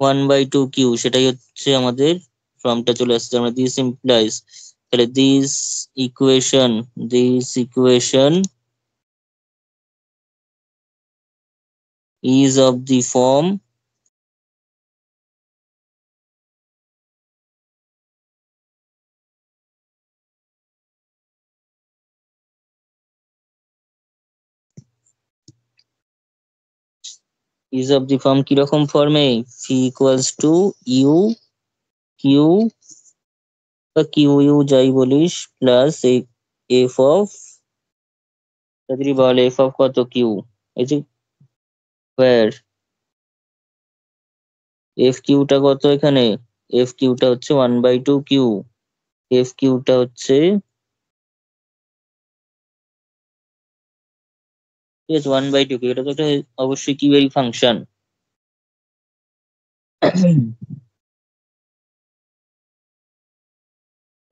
1/2q, সেটাই হচ্ছে আমাদের ফর্মটা চলে আসছে, আমরা দিস ইমপ্লাইজ, তাহলে this equation is of the form কিরকম ফর্মে, v equals to u q বা কিউ ইউ যাই বলিস প্লাস এফ অফ, তাড়াতাড়ি বল, এফ অফ কত কিউ, এই যে স্কোয়ার, এফ কিউটা কত এখানে? এফ কিউটা হচ্ছে 1/2 কিউ। এফ কিউটা হচ্ছে ঠিক আছে 1/2 কিউ, এটা তো একটা অবশ্যই কিউয়েরই ফাংশন।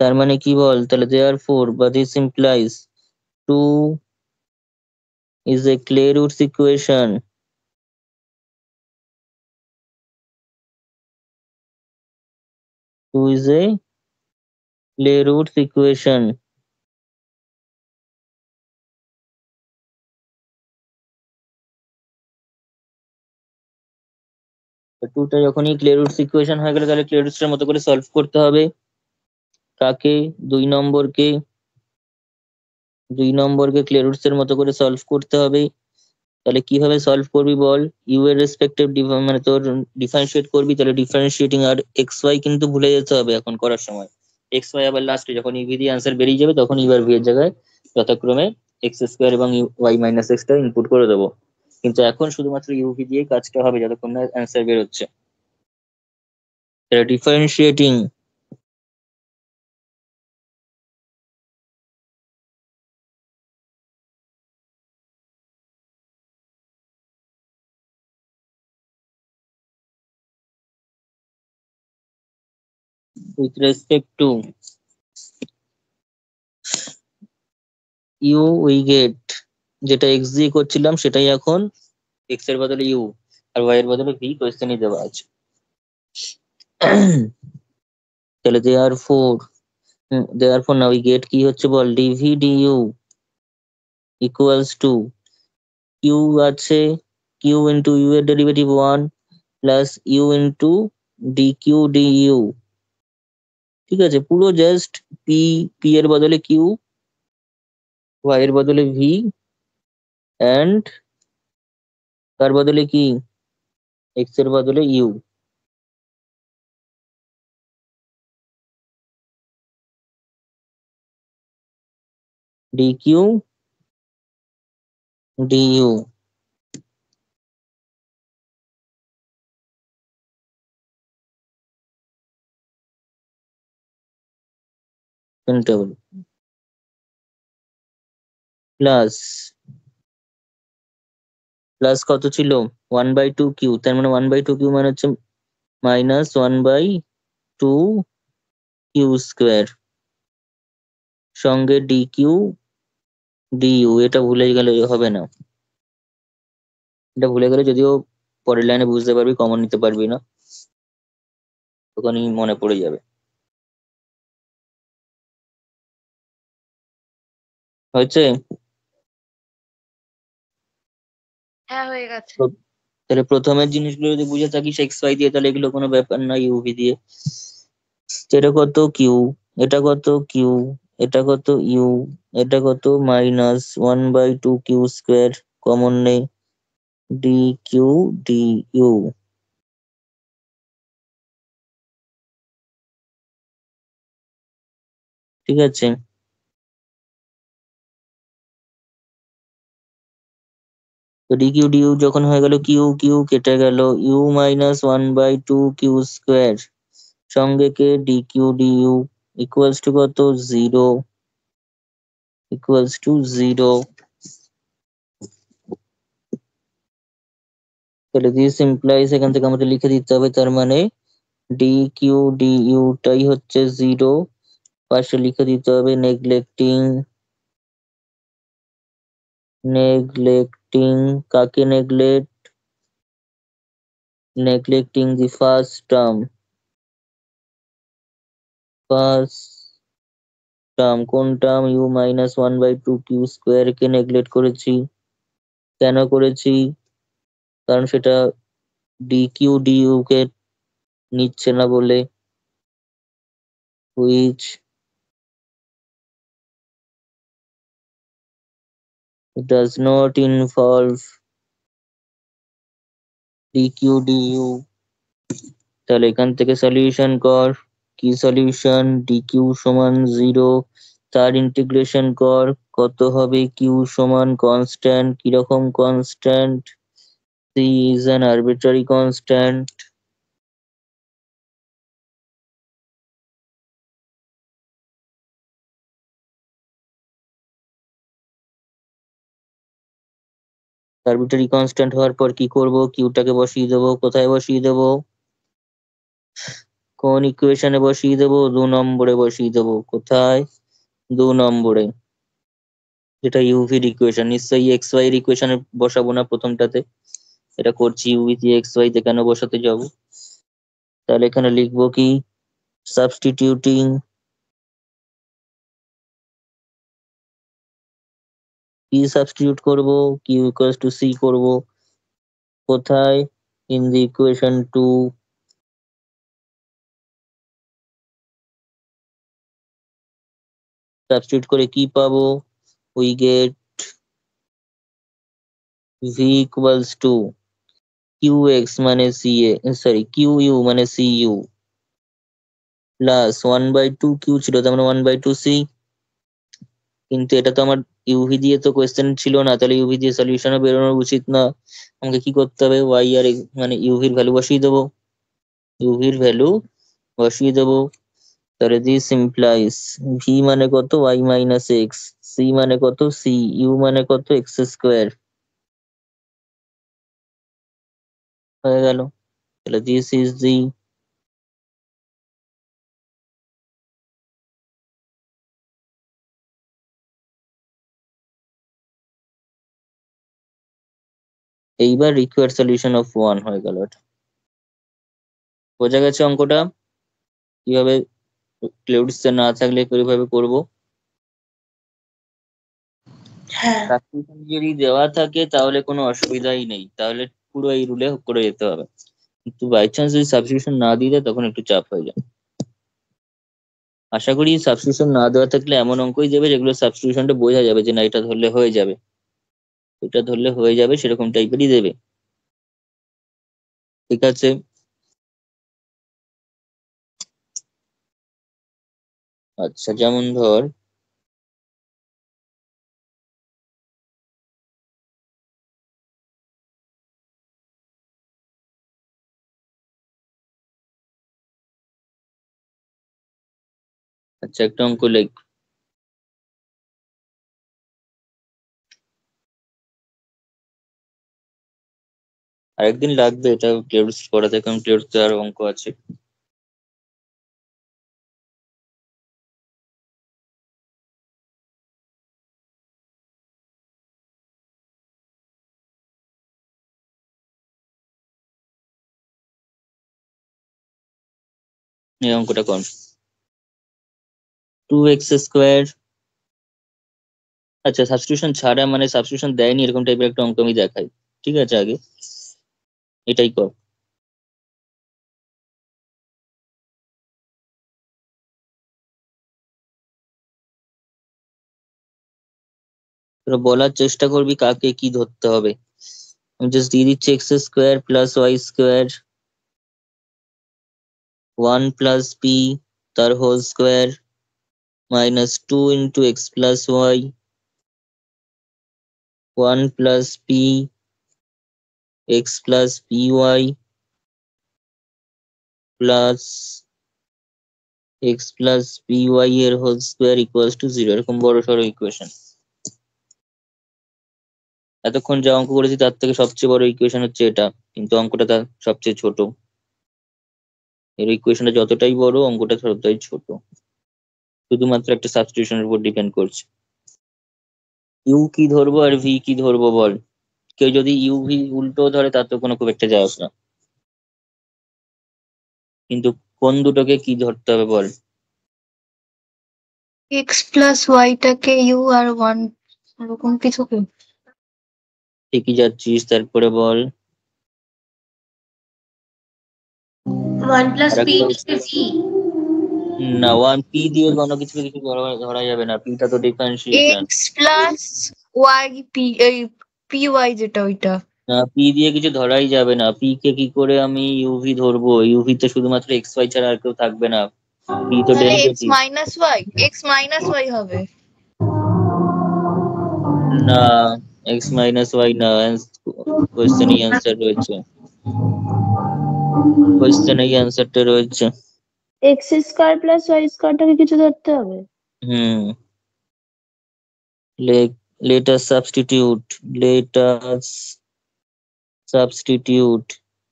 তার মানে কি বল তাহলে, therefore বা this implies 2 is a Clairaut's equation. 2 is a Clairaut's equation. টুটা যখনই ক্লেরুটস ইকুয়েশন হয়ে গেল, তাহলে ক্লেরুটস এর মতো করে সলভ করতে হবে। কাকে? 2 নম্বরকে ক্লেরুটস এর মতো করে সলভ করতে হবে। তাহলে কিভাবে সলভ করবি বল? ইউ এর রেসপেক্টিভ মানে তোর ডিফারেন্সিয়েট করবি, তাহলে ডিফারেন্সিয়েটিং আর এক্স ওয়াই কিন্তু ভুলে যেতে হবে এখন করার সময়। এক্স ওয়াই আবার লাস্টে যখন ইভি দিয়ে আনসার বেরিয়ে যাবে, তখন ইউ আর ভি এর জায়গায় যথাক্রমে এক্স স্কোয়ার এবং ওয়াই মাইনাস এক্সটা ইনপুট করে দেবো। কিন্তু এখন শুধুমাত্র ইউভি দিয়ে কাজটা হবে যতক্ষণ না অ্যান্সার বেরোচ্ছে। Differentiating with respect to u we get, যেটা এক্স দিয়ে করছিলাম সেটাই এখন এক্স এর বদলে ইউ আর ওয়াই এর বদলে ভি কোয়েশ্চেনই দেওয়া আছে। তাহলে দেয়ারফোর নাও উই গেট কি হচ্ছে বল, d v d u equals to q আছে, কিউ ইন্টু ইউ এর derivative 1 plus u into d q d u. ঠিক আছে, পুরো জাস্ট পি, পি এর বদলে কিউ, ওয়াই এর বদলে ভি, অ্যান্ড তার বদলে কি এক্স এর বদলে u. D q d u plus plus কত ছিল? 1/2 কিউ, তার মানে 1/2 কিউ মানে হচ্ছে -1/2 কিউ স্কোয়ার, সঙ্গে ডি কিউ ডিইউ। এটা ভুলে গেলে হবে না, এটা ভুলে গেলে যদিও পরের লাইনে বুঝতে পারবি, কমন নিতে পারবি না, তখনই মনে পড়ে যাবে। হয়েছে? হ্যাঁ হয়ে গেছে। তাহলে প্রথমের জিনিসগুলো যদি বুঝে থাকিস এক্স ওয়াই দিয়ে, তাহলে এগুলো কোনো ব্যাপার না ইউভি দিয়ে। এটা কত কিউ, এটা কত কিউ, এটা কত ইউ, এটা কত -1/2 কিউ স্কোয়ার, কমন নেই, ডি কিউ ডি ইউ। ঠিক আছে, তো ডি কিউ ডি ইউ যখন হয়ে গেল, কিউ কিউ কেটে গেল, ইউ -1/2 কিউ স্কোয়ার, সঙ্গে কে d q d u equals to কত? 0, ইকুয়ালস টু 0। তাহলে দিস ইমপ্লাইজ, এখান থেকে আমাদের লিখে দিতে হবে, তার মানে ডি কিউ ডি ইউটাই হচ্ছে 0, পাশে লিখে দিতে হবে নেগলেক্টিং কাকে? নেগলেক্টিং দি ফার্স্ট টার্ম কোন টার্ম? ইউ -1/2 কিউ স্কোয়ার কে নেগলেক্ট করেছি। কেন করেছি? কারণ সেটা ডি কিউ ডি ইউ কে নিচ্ছে না বলে, which does not involve dq du। তাহলে এখান থেকে সলিউশন কর, কি সলিউশন? dq সমান 0, তার ইন্টিগ্রেশন কর, কত হবে? q সমান কনস্ট্যান্ট, কিরকম constant? c is an arbitrary constant, arbitrary constant হওয়ার পর কি করব, কিউটাকে বসিয়ে দেবো। কোথায় বসিয়ে দেবো? কোন ইকুয়েশনে বসিয়ে দেবো? 2 নম্বরে বসিয়ে দেবো। কোথায়? 2 নম্বরে। এটা ইউভির ইকুয়েশন, নিশ্চয়ই এক্স ওয়াই এর ইকুয়েশনে বসাবো না প্রথমটাতে। এটা করছি ইউভি দিয়ে এক্স ওয়াই তে কেন বসাতে যাব? তাহলে এখানে লিখবো কি, সাবস্টিটিউটিং কি সাবস্টিটিউট করব, কিউ ইকুয়ালস টু সি করব। কোথায়? In the equation 2। সাবস্টিটিউট করে কি পাবো? We get v equals to q x মানে সি এ, সরি কিউ ইউ মানে সি ইউ প্লাস 1/2 কিউ ছিল, তার মানে 1/2 সি। কিন্তু এটা তো আমার ইউভি দিয়ে তো কোয়েশ্চেন ছিল না, তাহলে ইউভি দিয়ে সলিউশনও বেরোনো উচিত না। আমাকে কি করতে হবে? ওয়াই আর মানে ইউভির ভ্যালু বসিয়ে দেবো। ইউভির ভ্যালু বসিয়ে দেবো। তাহলে দিস ইমপ্লাইজ ভি মানে কত? Y minus x. সি মানে কত? সি। ইউ মানে কত? X square. হয়ে গেল। তাহলে দিস ইজ দি এইবার রিকোয়ার্ড সলিউশন অফ 1 হয়ে গেল। এটা বোঝা গেছে অঙ্কটা কিভাবে ক্লেউডিস না থাকলে কিভাবে করব। হ্যাঁ। সাবস্টিটিউশন যদি দেওয়া থাকে তাহলে কোনো অসুবিধাই নেই, তাহলে পুরো এই রুলে করে যেতে হবে। কিন্তু বাই চান্স যদি সাবস্টিটিউশন না দিয়ে দেয় তখন একটু চাপ হয়ে যায়। আশা করি সাবস্টিটিউশন না দেওয়া থাকলে এমন অঙ্কই দেবে যেগুলো সাবস্টিটিউশনটা বোঝা যাবে যে না এটা ধরলে হয়ে যাবে, এটা ধরলে হয়ে যাবে, সেরকম টাইপেরই দেবে। ঠিক আছে। আচ্ছা, যেমন ধর আচ্ছা একটা অঙ্ক লিখ। আরেকদিন লাগবে এটা ক্লিয়ার করাতে, কারণ ক্লিয়ার আরো অঙ্ক আছে। এই অঙ্কটা কর। 2x²। আচ্ছা সাবস্টিটিউশন ছাড়া মানে সাবস্টিটিউশন দেয়নি এরকম টাইপের একটা অঙ্ক আমি দেখাই। ঠিক আছে, আগে এটাই কর। তোরা বলার চেষ্টা করবি কাকে কি ধরতে হবে। আমি জাস্ট দিয়ে দিচ্ছি x² plus y² 1 plus p তার whole square minus 2 into x plus y 1 plus p x plus p y plus x plus p y এর হোল স্কোয়ার ইকুয়ালস টু 0। এরকম বড় সড়ো ইকুয়েশন। এতক্ষণ যা অঙ্ক করেছি তার থেকে সবচেয়ে বড় ইকুয়েশন হচ্ছে এটা, কিন্তু অঙ্কটা তার সবচেয়ে ছোট। এর ইকুয়েশনটা যতটাই বড় অঙ্কটা ততটাই ছোট, শুধুমাত্র একটা সাবস্টিটিউশনের উপর ডিপেন্ড করছে। ইউ কি ধরবো আর ভি কি ধরবো বল? কেউ যদি ইউ ভি উল্টো ধরে তার তো কোনো খুব একটা যায় আসে না, কিন্তু কোন দুটোকে কি ধরতে হবে বল? এক্স প্লাস ওয়াইটাকে ইউ আর ওয়ান এরকম কিছু কি? ঠিকই যাচ্ছিস, তারপরে বল। 1 প্লাস পি আরেকটা। ভি। না, 1 পি দিয়ে কোনো কিছু কিছু ধরা যাবে না, পিটা তো differentiation. X plus y p এই পি ওয়াই যেটা ওইটা। না, পি দিয়ে কিছু ধরাই যাবে না। পি কে কি করে আমি ইউভি ধরবো? ইউভি তে শুধুমাত্র এক্স ওয়াই ছাড়া আর কেউ থাকবে না। পি তো তাহলে ডেরিভেটিভ। এক্স মাইনাস ওয়াই হবে। না, এক্স মাইনাস ওয়াই না, কোয়েশ্চেনেই অ্যান্সার রয়েছে, কোয়েশ্চেনেই অ্যান্সারটা রয়েছে। x² প্লাস y² কিছু ধরতে হবে। Hmm. let us substitute, let us substitute,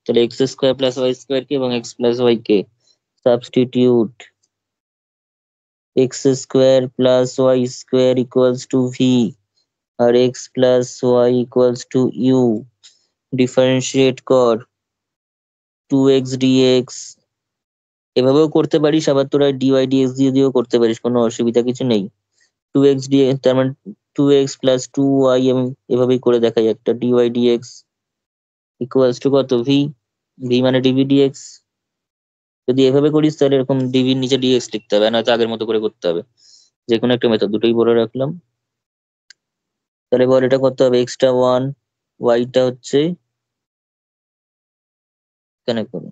তাহলে x square plus y square কে এবং এক্স প্লাস ওয়াই কে substitute, x square plus y square equals to v আর x plus y equals to u, differentiate কর 2x dx, এভাবেও করতে পারিস, আবার তোরা dy dx দিয়ে দিয়েও করতে পারিস, কোনো অসুবিধা কিছু নেই। 2x dx তার মানে 2x প্লাস 2y, আমি এভাবেই করে দেখাই একটা, dy dx ইকুয়ালস টু কত v, v মানে dv dx। যদি এভাবে করিস তাহলে এরকম dv র নিচে dx লিখতে হবে, নয়তো আগের মতো করে করতে হবে। যে কোনো একটা মেথড, দুটোই বলে রাখলাম। তাহলে বল এটা কত হবে, এক্সটা 1, ওয়াইটা হচ্ছে এখানে করো,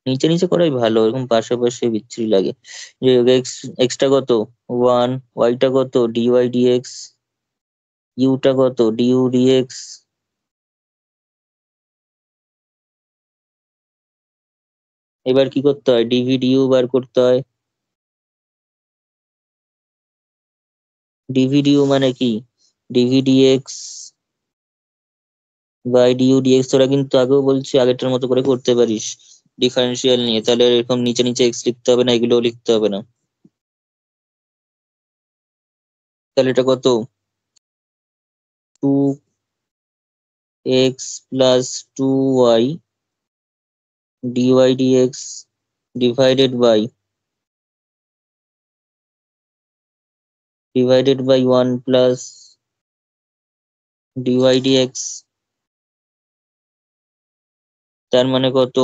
নিচে নিচে করাই ভালো, এরকম পাশাপাশি বিচ্ছিরি লাগে। যে এক্সটা কত 1, ওয়াইটা কত dy dx, ইউটা কত du dx, এবার কি করতে হয়, dv du বার করতে হয়। dv du মানে কি, dv dx by du dx, তোরা কিন্তু আগেও বলছি আগেরটার মতো করে করতে পারিস ডিফারেন্সিয়াল নিয়ে, তাহলে এরকম নিচে নিচে এক্স লিখতে হবে না, এগুলোও লিখতে হবে না। তাহলে এটা কত 2x plus 2y dy dx divided by 1 plus dy dx, তার মানে কত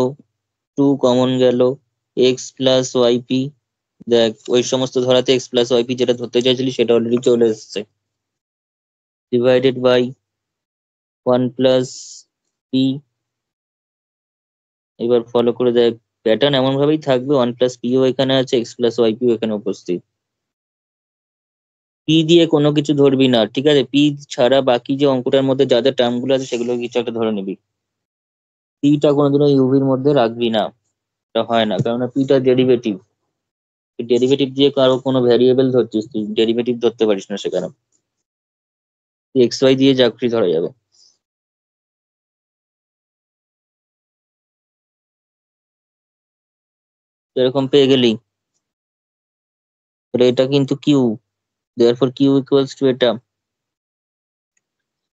2 কমন গেল, x প্লাস yp, দেখ ওই সমস্ত ধরাতে x প্লাস yp যেটা ধরতে চাইছিলি সেটা অলরেডি চলে এসেছে, ডিভাইডেড বাই 1 প্লাস p। এবার ফলো করে দেখ, প্যাটার্ন এমন ভাবেই থাকবে, 1 প্লাস পিও এখানে আছে, x প্লাস yp এখানে উপস্থিত। পি দিয়ে কোনো কিছু ধরবি না, ঠিক আছে? পি ছাড়া বাকি যে অঙ্কটার মধ্যে যা যা টার্ম গুলো আছে সেগুলো কিছু একটা ধরে নিবি। পিটা কোনোদিনও ইউভির মধ্যে রাখবি না, এটা হয় না, কারণ পিটা ডেরিভেটিভ, ডেরিভেটিভ দিয়ে কারো কোনো ভ্যারিয়েবল ধরছিস, তুই ডেরিভেটিভ ধরতে পারিস না সেখানে, এক্স ওয়াই দিয়ে যা খুশি ধরা যাবে। এরকম পেয়ে গেলি, তাহলে এটা কিন্তু q, therefore q equals to এটা।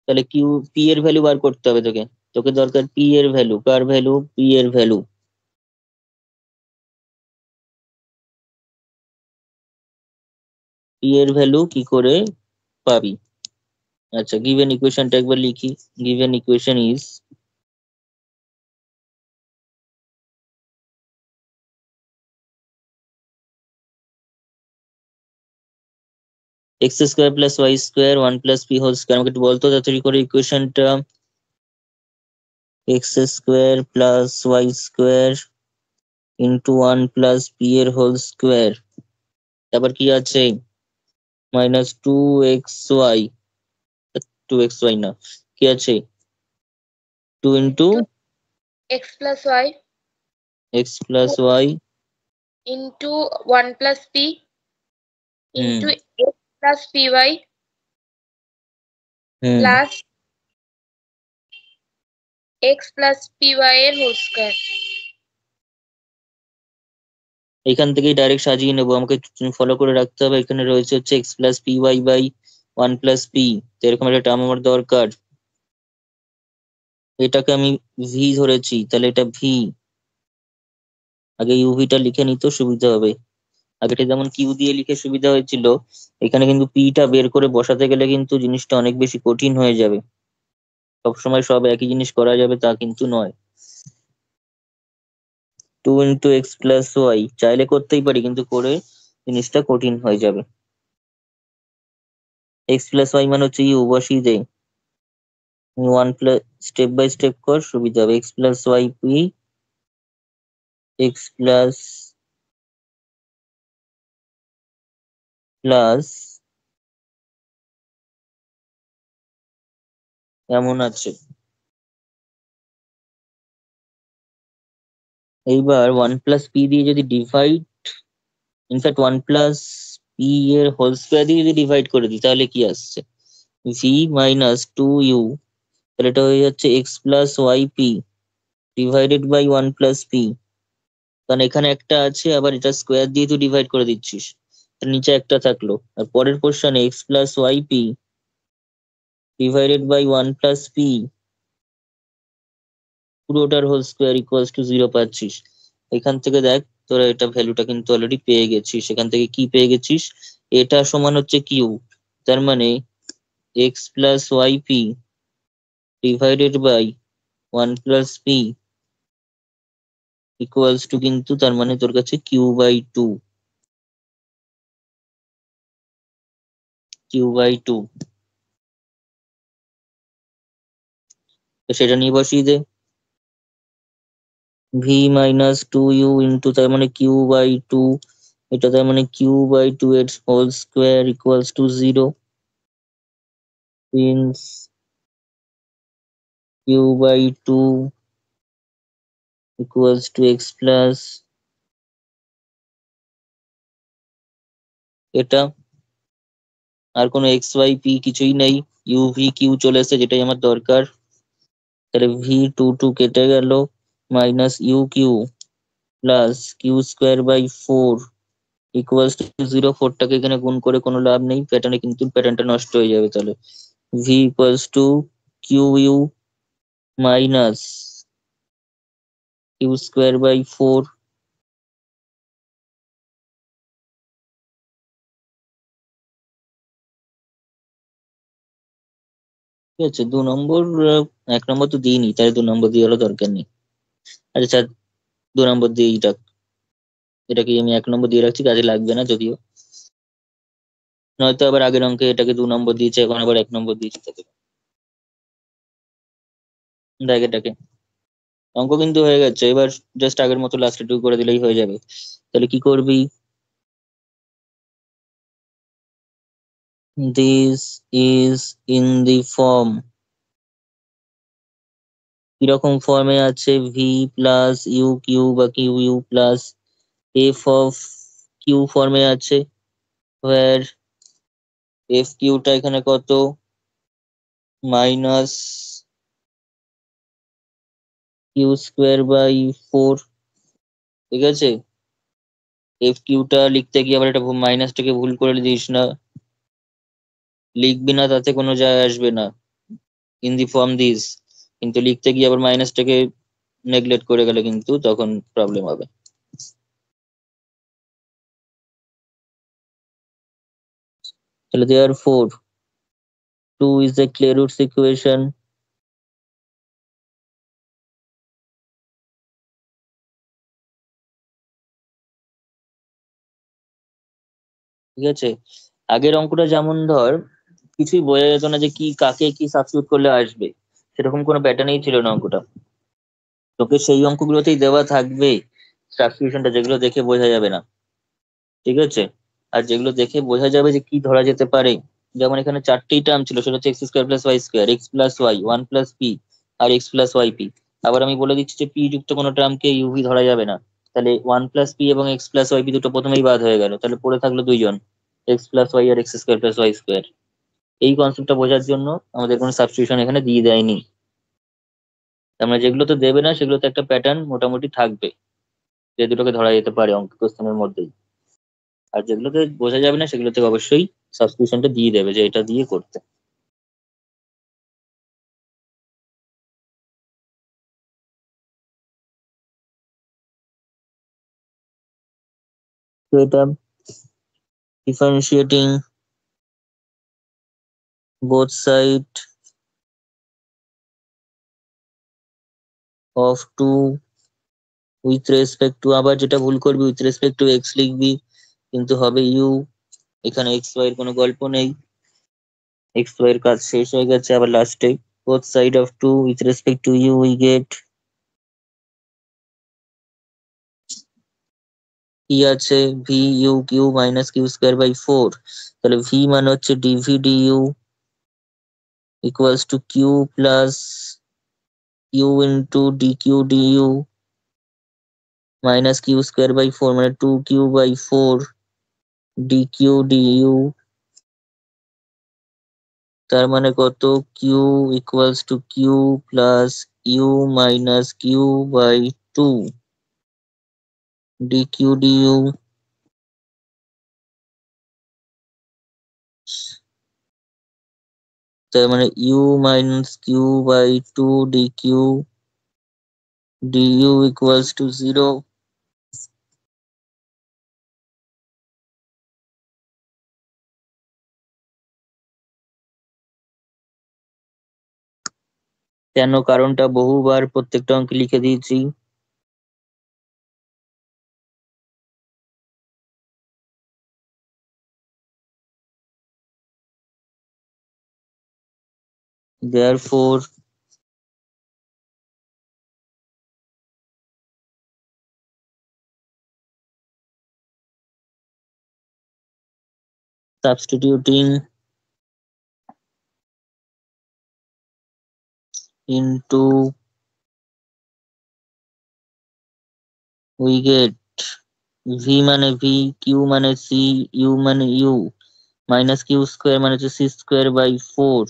তাহলে কিউ পি এর ভ্যালু বার করতে হবে তোকে, তোকে দরকার পি এর ভ্যালু, কার ভ্যালু, পি এর ভ্যালু। পি এর ভ্যালু কি করে পাবি? আচ্ছা, গিভেন ইকুয়েশনটা একবার লিখি। Given equation is x square plus y square 1 plus p whole square. আমাকে একটু বলতো তাড়াতাড়ি করে ইকুয়েশনটা, x square plus y square into 1 plus p এর হোল স্কোয়ার, তারপর কি আছে মাইনাস 2xy, 2xy না, কি আছে 2 into x plus y x plus y into 1 plus p into x plus py plus x plus py এর হোল স্কয়ার। এখান থেকেই ডাইরেক্ট সাজিয়ে নেবো, আমাকে ফলো করে রাখতে হবে। এখানে রয়েছে হচ্ছে x plus p y by 1 plus p, তো এরকম একটা টার্ম আমার দরকার। এটাকে আমি ভি ধরেছি, তাহলে এটা ভি, আগে ইউভিটা লিখে নিতে সুবিধা হবে। আগেটা যেমন কিউ দিয়ে লিখে সুবিধা হয়েছিল, এখানে কিন্তু পিটা বের করে বসাতে গেলে কিন্তু জিনিসটা অনেক বেশি কঠিন হয়ে যাবে। সবসময় সব একই জিনিস করা যাবে তা কিন্তু নয়। 2 ইন্টু এক্স প্লাস ওয়াই চাইলে করতেই পারি, কিন্তু করে জিনিসটা কঠিন হয়ে যাবে। এক্স প্লাস ওয়াই মানে হচ্ছে ইউ, বসিয়ে দে, 1 প্লাস, স্টেপ বাই স্টেপ কর, সুবিধা হবে। X plus y p, x plus plus এমন আছে। এইবার 1 প্লাস পি দিয়ে যদি ডিভাইড, ইনফ্যাক্ট 1 প্লাস পি এর হোল স্কোয়ার দিয়ে যদি ডিভাইড করে দিই তাহলে কি আসছে, ভি মাইনাস 2 ইউ তাহলে এটা হয়ে যাচ্ছে x plus y p divided by 1 plus p, কারণ এখানে একটা আছে, আবার এটা স্কোয়ার দিয়ে তুই ডিভাইড করে দিচ্ছিস, নিচে একটা থাকলো। আর পরের কোশ্চেনে x plus y p divided by 1 plus p পুরোটার হোল স্কোয়ার ইকুয়ালস টু 0 পাচ্ছিস। এখান থেকে দেখ তোরা এটা ভ্যালুটা কিন্তু অলরেডি পেয়ে গেছিস। এখান থেকে কি পেয়ে গেছিস, এটা সমান হচ্ছে কিউ, তার মানে x plus y p divided by 1 plus p equals to, কিন্তু তার মানে তোর কাছে q by two, q by two. তো সেটা নিয়ে বসিয়ে দে, v minus two u into তার মানে কিউ বাই টু, এটা তার মানে কিউ বাই টু এর whole square equals to 0, since q by two equals to x plus এটা, আর কোনো এক্স ওয়াই পি কিছুই নেই, ইউ ভি কিউ চলে এসেছে যেটাই আমার দরকার। তাহলে ভি টু টু কেটে গেল, minus u q plus q square by 4 equals to 0। 4টাকে এখানে গুণ করে কোনো লাভ নেই, প্যাটার্নে কিন্তু প্যাটার্নটা নষ্ট হয়ে যাবে। তাহলে v equals to q u minus q square by 4, ঠিক আছে। 2 নম্বর, 1 নম্বর তো দিইনি, তাই 2 নম্বর দিয়ে হলো দরকার নেই। আচ্ছা 2 নম্বর দিয়ে এটা, এটাকে আমি 1 নম্বর দিয়ে রাখছি, কাজে লাগবে না যদিও, নয়তো আবার আগের অঙ্কে এটাকে 2 নম্বর দিয়েছে, এখন আবার 1 নম্বর দিয়েছে, তাতে দেখ এটাকে। অঙ্ক কিন্তু হয়ে গেছে, এবার জাস্ট আগের মতো লাস্ট টু করে দিলেই হয়ে যাবে। তাহলে কি করবি, this is in the form, কিরকম ফর্মে আছে, ভি প্লাস ইউ কিউ বা q u plus f of q ফর্মে আছে, ওয়ার এফ কিউটা এখানে কত, মাইনাস কিউ স্কোয়ার বাই 4, ঠিক আছে। এফ কিউটা লিখতে গিয়ে আবার এটা মাইনাসটাকে ভুল করে দিস না, লিখবি না তাতে কোনো যায় আসবে না, ইন দি ফর্ম দিস, কিন্তু লিখতে গিয়ে আবার মাইনাসটাকে নেগলেক্ট করে গেলে কিন্তু তখন প্রবলেম হবে। তাহলে দেয়ার four 2 is the Clairaut's equation, ঠিক আছে। আগের অঙ্কটা যেমন ধর কিছুই বোঝা যেত না যে কি কাকে কি সাবস্টিটিউট করলে আসবে, সেরকম কোনো প্যাটার্নই ছিল না অঙ্কটা। তোকে সেই অঙ্কগুলোতেই দেওয়া থাকবে সাবস্টিটিউশনটা, যেগুলো দেখে বোঝা যাবে না, ঠিক আছে। আর যেগুলো দেখে বোঝা যাবে যে কি ধরা যেতে পারে, যেমন এখানে 4টেই টার্ম ছিল, সেটা হচ্ছে x square plus y square, x plus y, 1 plus p, আর এক্স প্লাস ওয়াই পি। আবার আমি বলে দিচ্ছি যে পি যুক্ত কোনো টার্মকে ইউভি ধরা যাবে না, তাহলে 1 প্লাস পি এবং এক্স প্লাস ওয়াই পি দুটো প্রথমেই বাদ হয়ে গেল, তাহলে পড়ে থাকলো দুইজন, এক্স প্লাস ওয়াই আর x square plus y square. এই কনসেপ্টটা বোঝার জন্য আমাদের কোনো সাবস্টিটিউশন এখানে দিয়ে দেয়নি। তার মানে যেগুলো তো দেবে না সেগুলোতে একটা প্যাটার্ন মোটামুটি থাকবে, যে দুটোকে ধরা যেতে পারে অঙ্ক কোশ্চেনের মধ্যেই। আর যেগুলোতে বোঝা যাবে না সেগুলোতে অবশ্যই সাবস্টিটিউশনটা দিয়ে দেবে যে এটা দিয়ে করতে। তো এটা differentiating both side of 2 with respect to, আবার যেটা ভুল করবি with respect to x লিখবি, কিন্তু হবে ইউ, এখানে এক্স ওয়াই এর কোনো গল্প নেই, এক্স ওয়াই এর কাজ শেষ হয়ে গেছে। আবার লাস্টে both side of 2 with respect to u we get কি আছে, v u q minus q square by 4, তাহলে ভি মানে হচ্ছে d v d u equals to Q plus u into d q d u minus q square by 4, মানে 2q বাই 4 dq du তার মানে কত, Q equals to Q plus U minus Q by 2 D Q D U. তার মানে U minus Q by 2 D Q D U equals to 0। কেন, কারণটা বহুবার প্রত্যেকটা অঙ্কে লিখে দিয়েছি। Therefore, substituting into, we get v মানে v, q মানে c, u মানে u, মাইনাস কিউ স্কোয়ার মানে হচ্ছে সি স্কোয়ার বাই 4।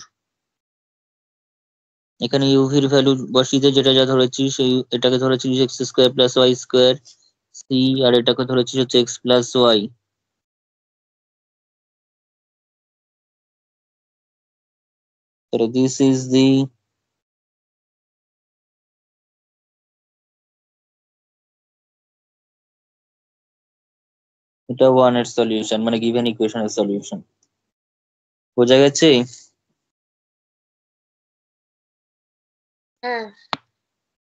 এখানে ইউভির ভ্যালু বসিয়ে দিয়ে যেটা যা ধরেছি সেই এটাকে ধরেছি x square plus y square c, আর এটাকে ধরেছি হচ্ছে x plus y. So this is the এটা 1 এর সলিউশন, মানে গিভেন ইকুয়েশনের সলিউশন। বোঝা গেছে? হ্যাঁ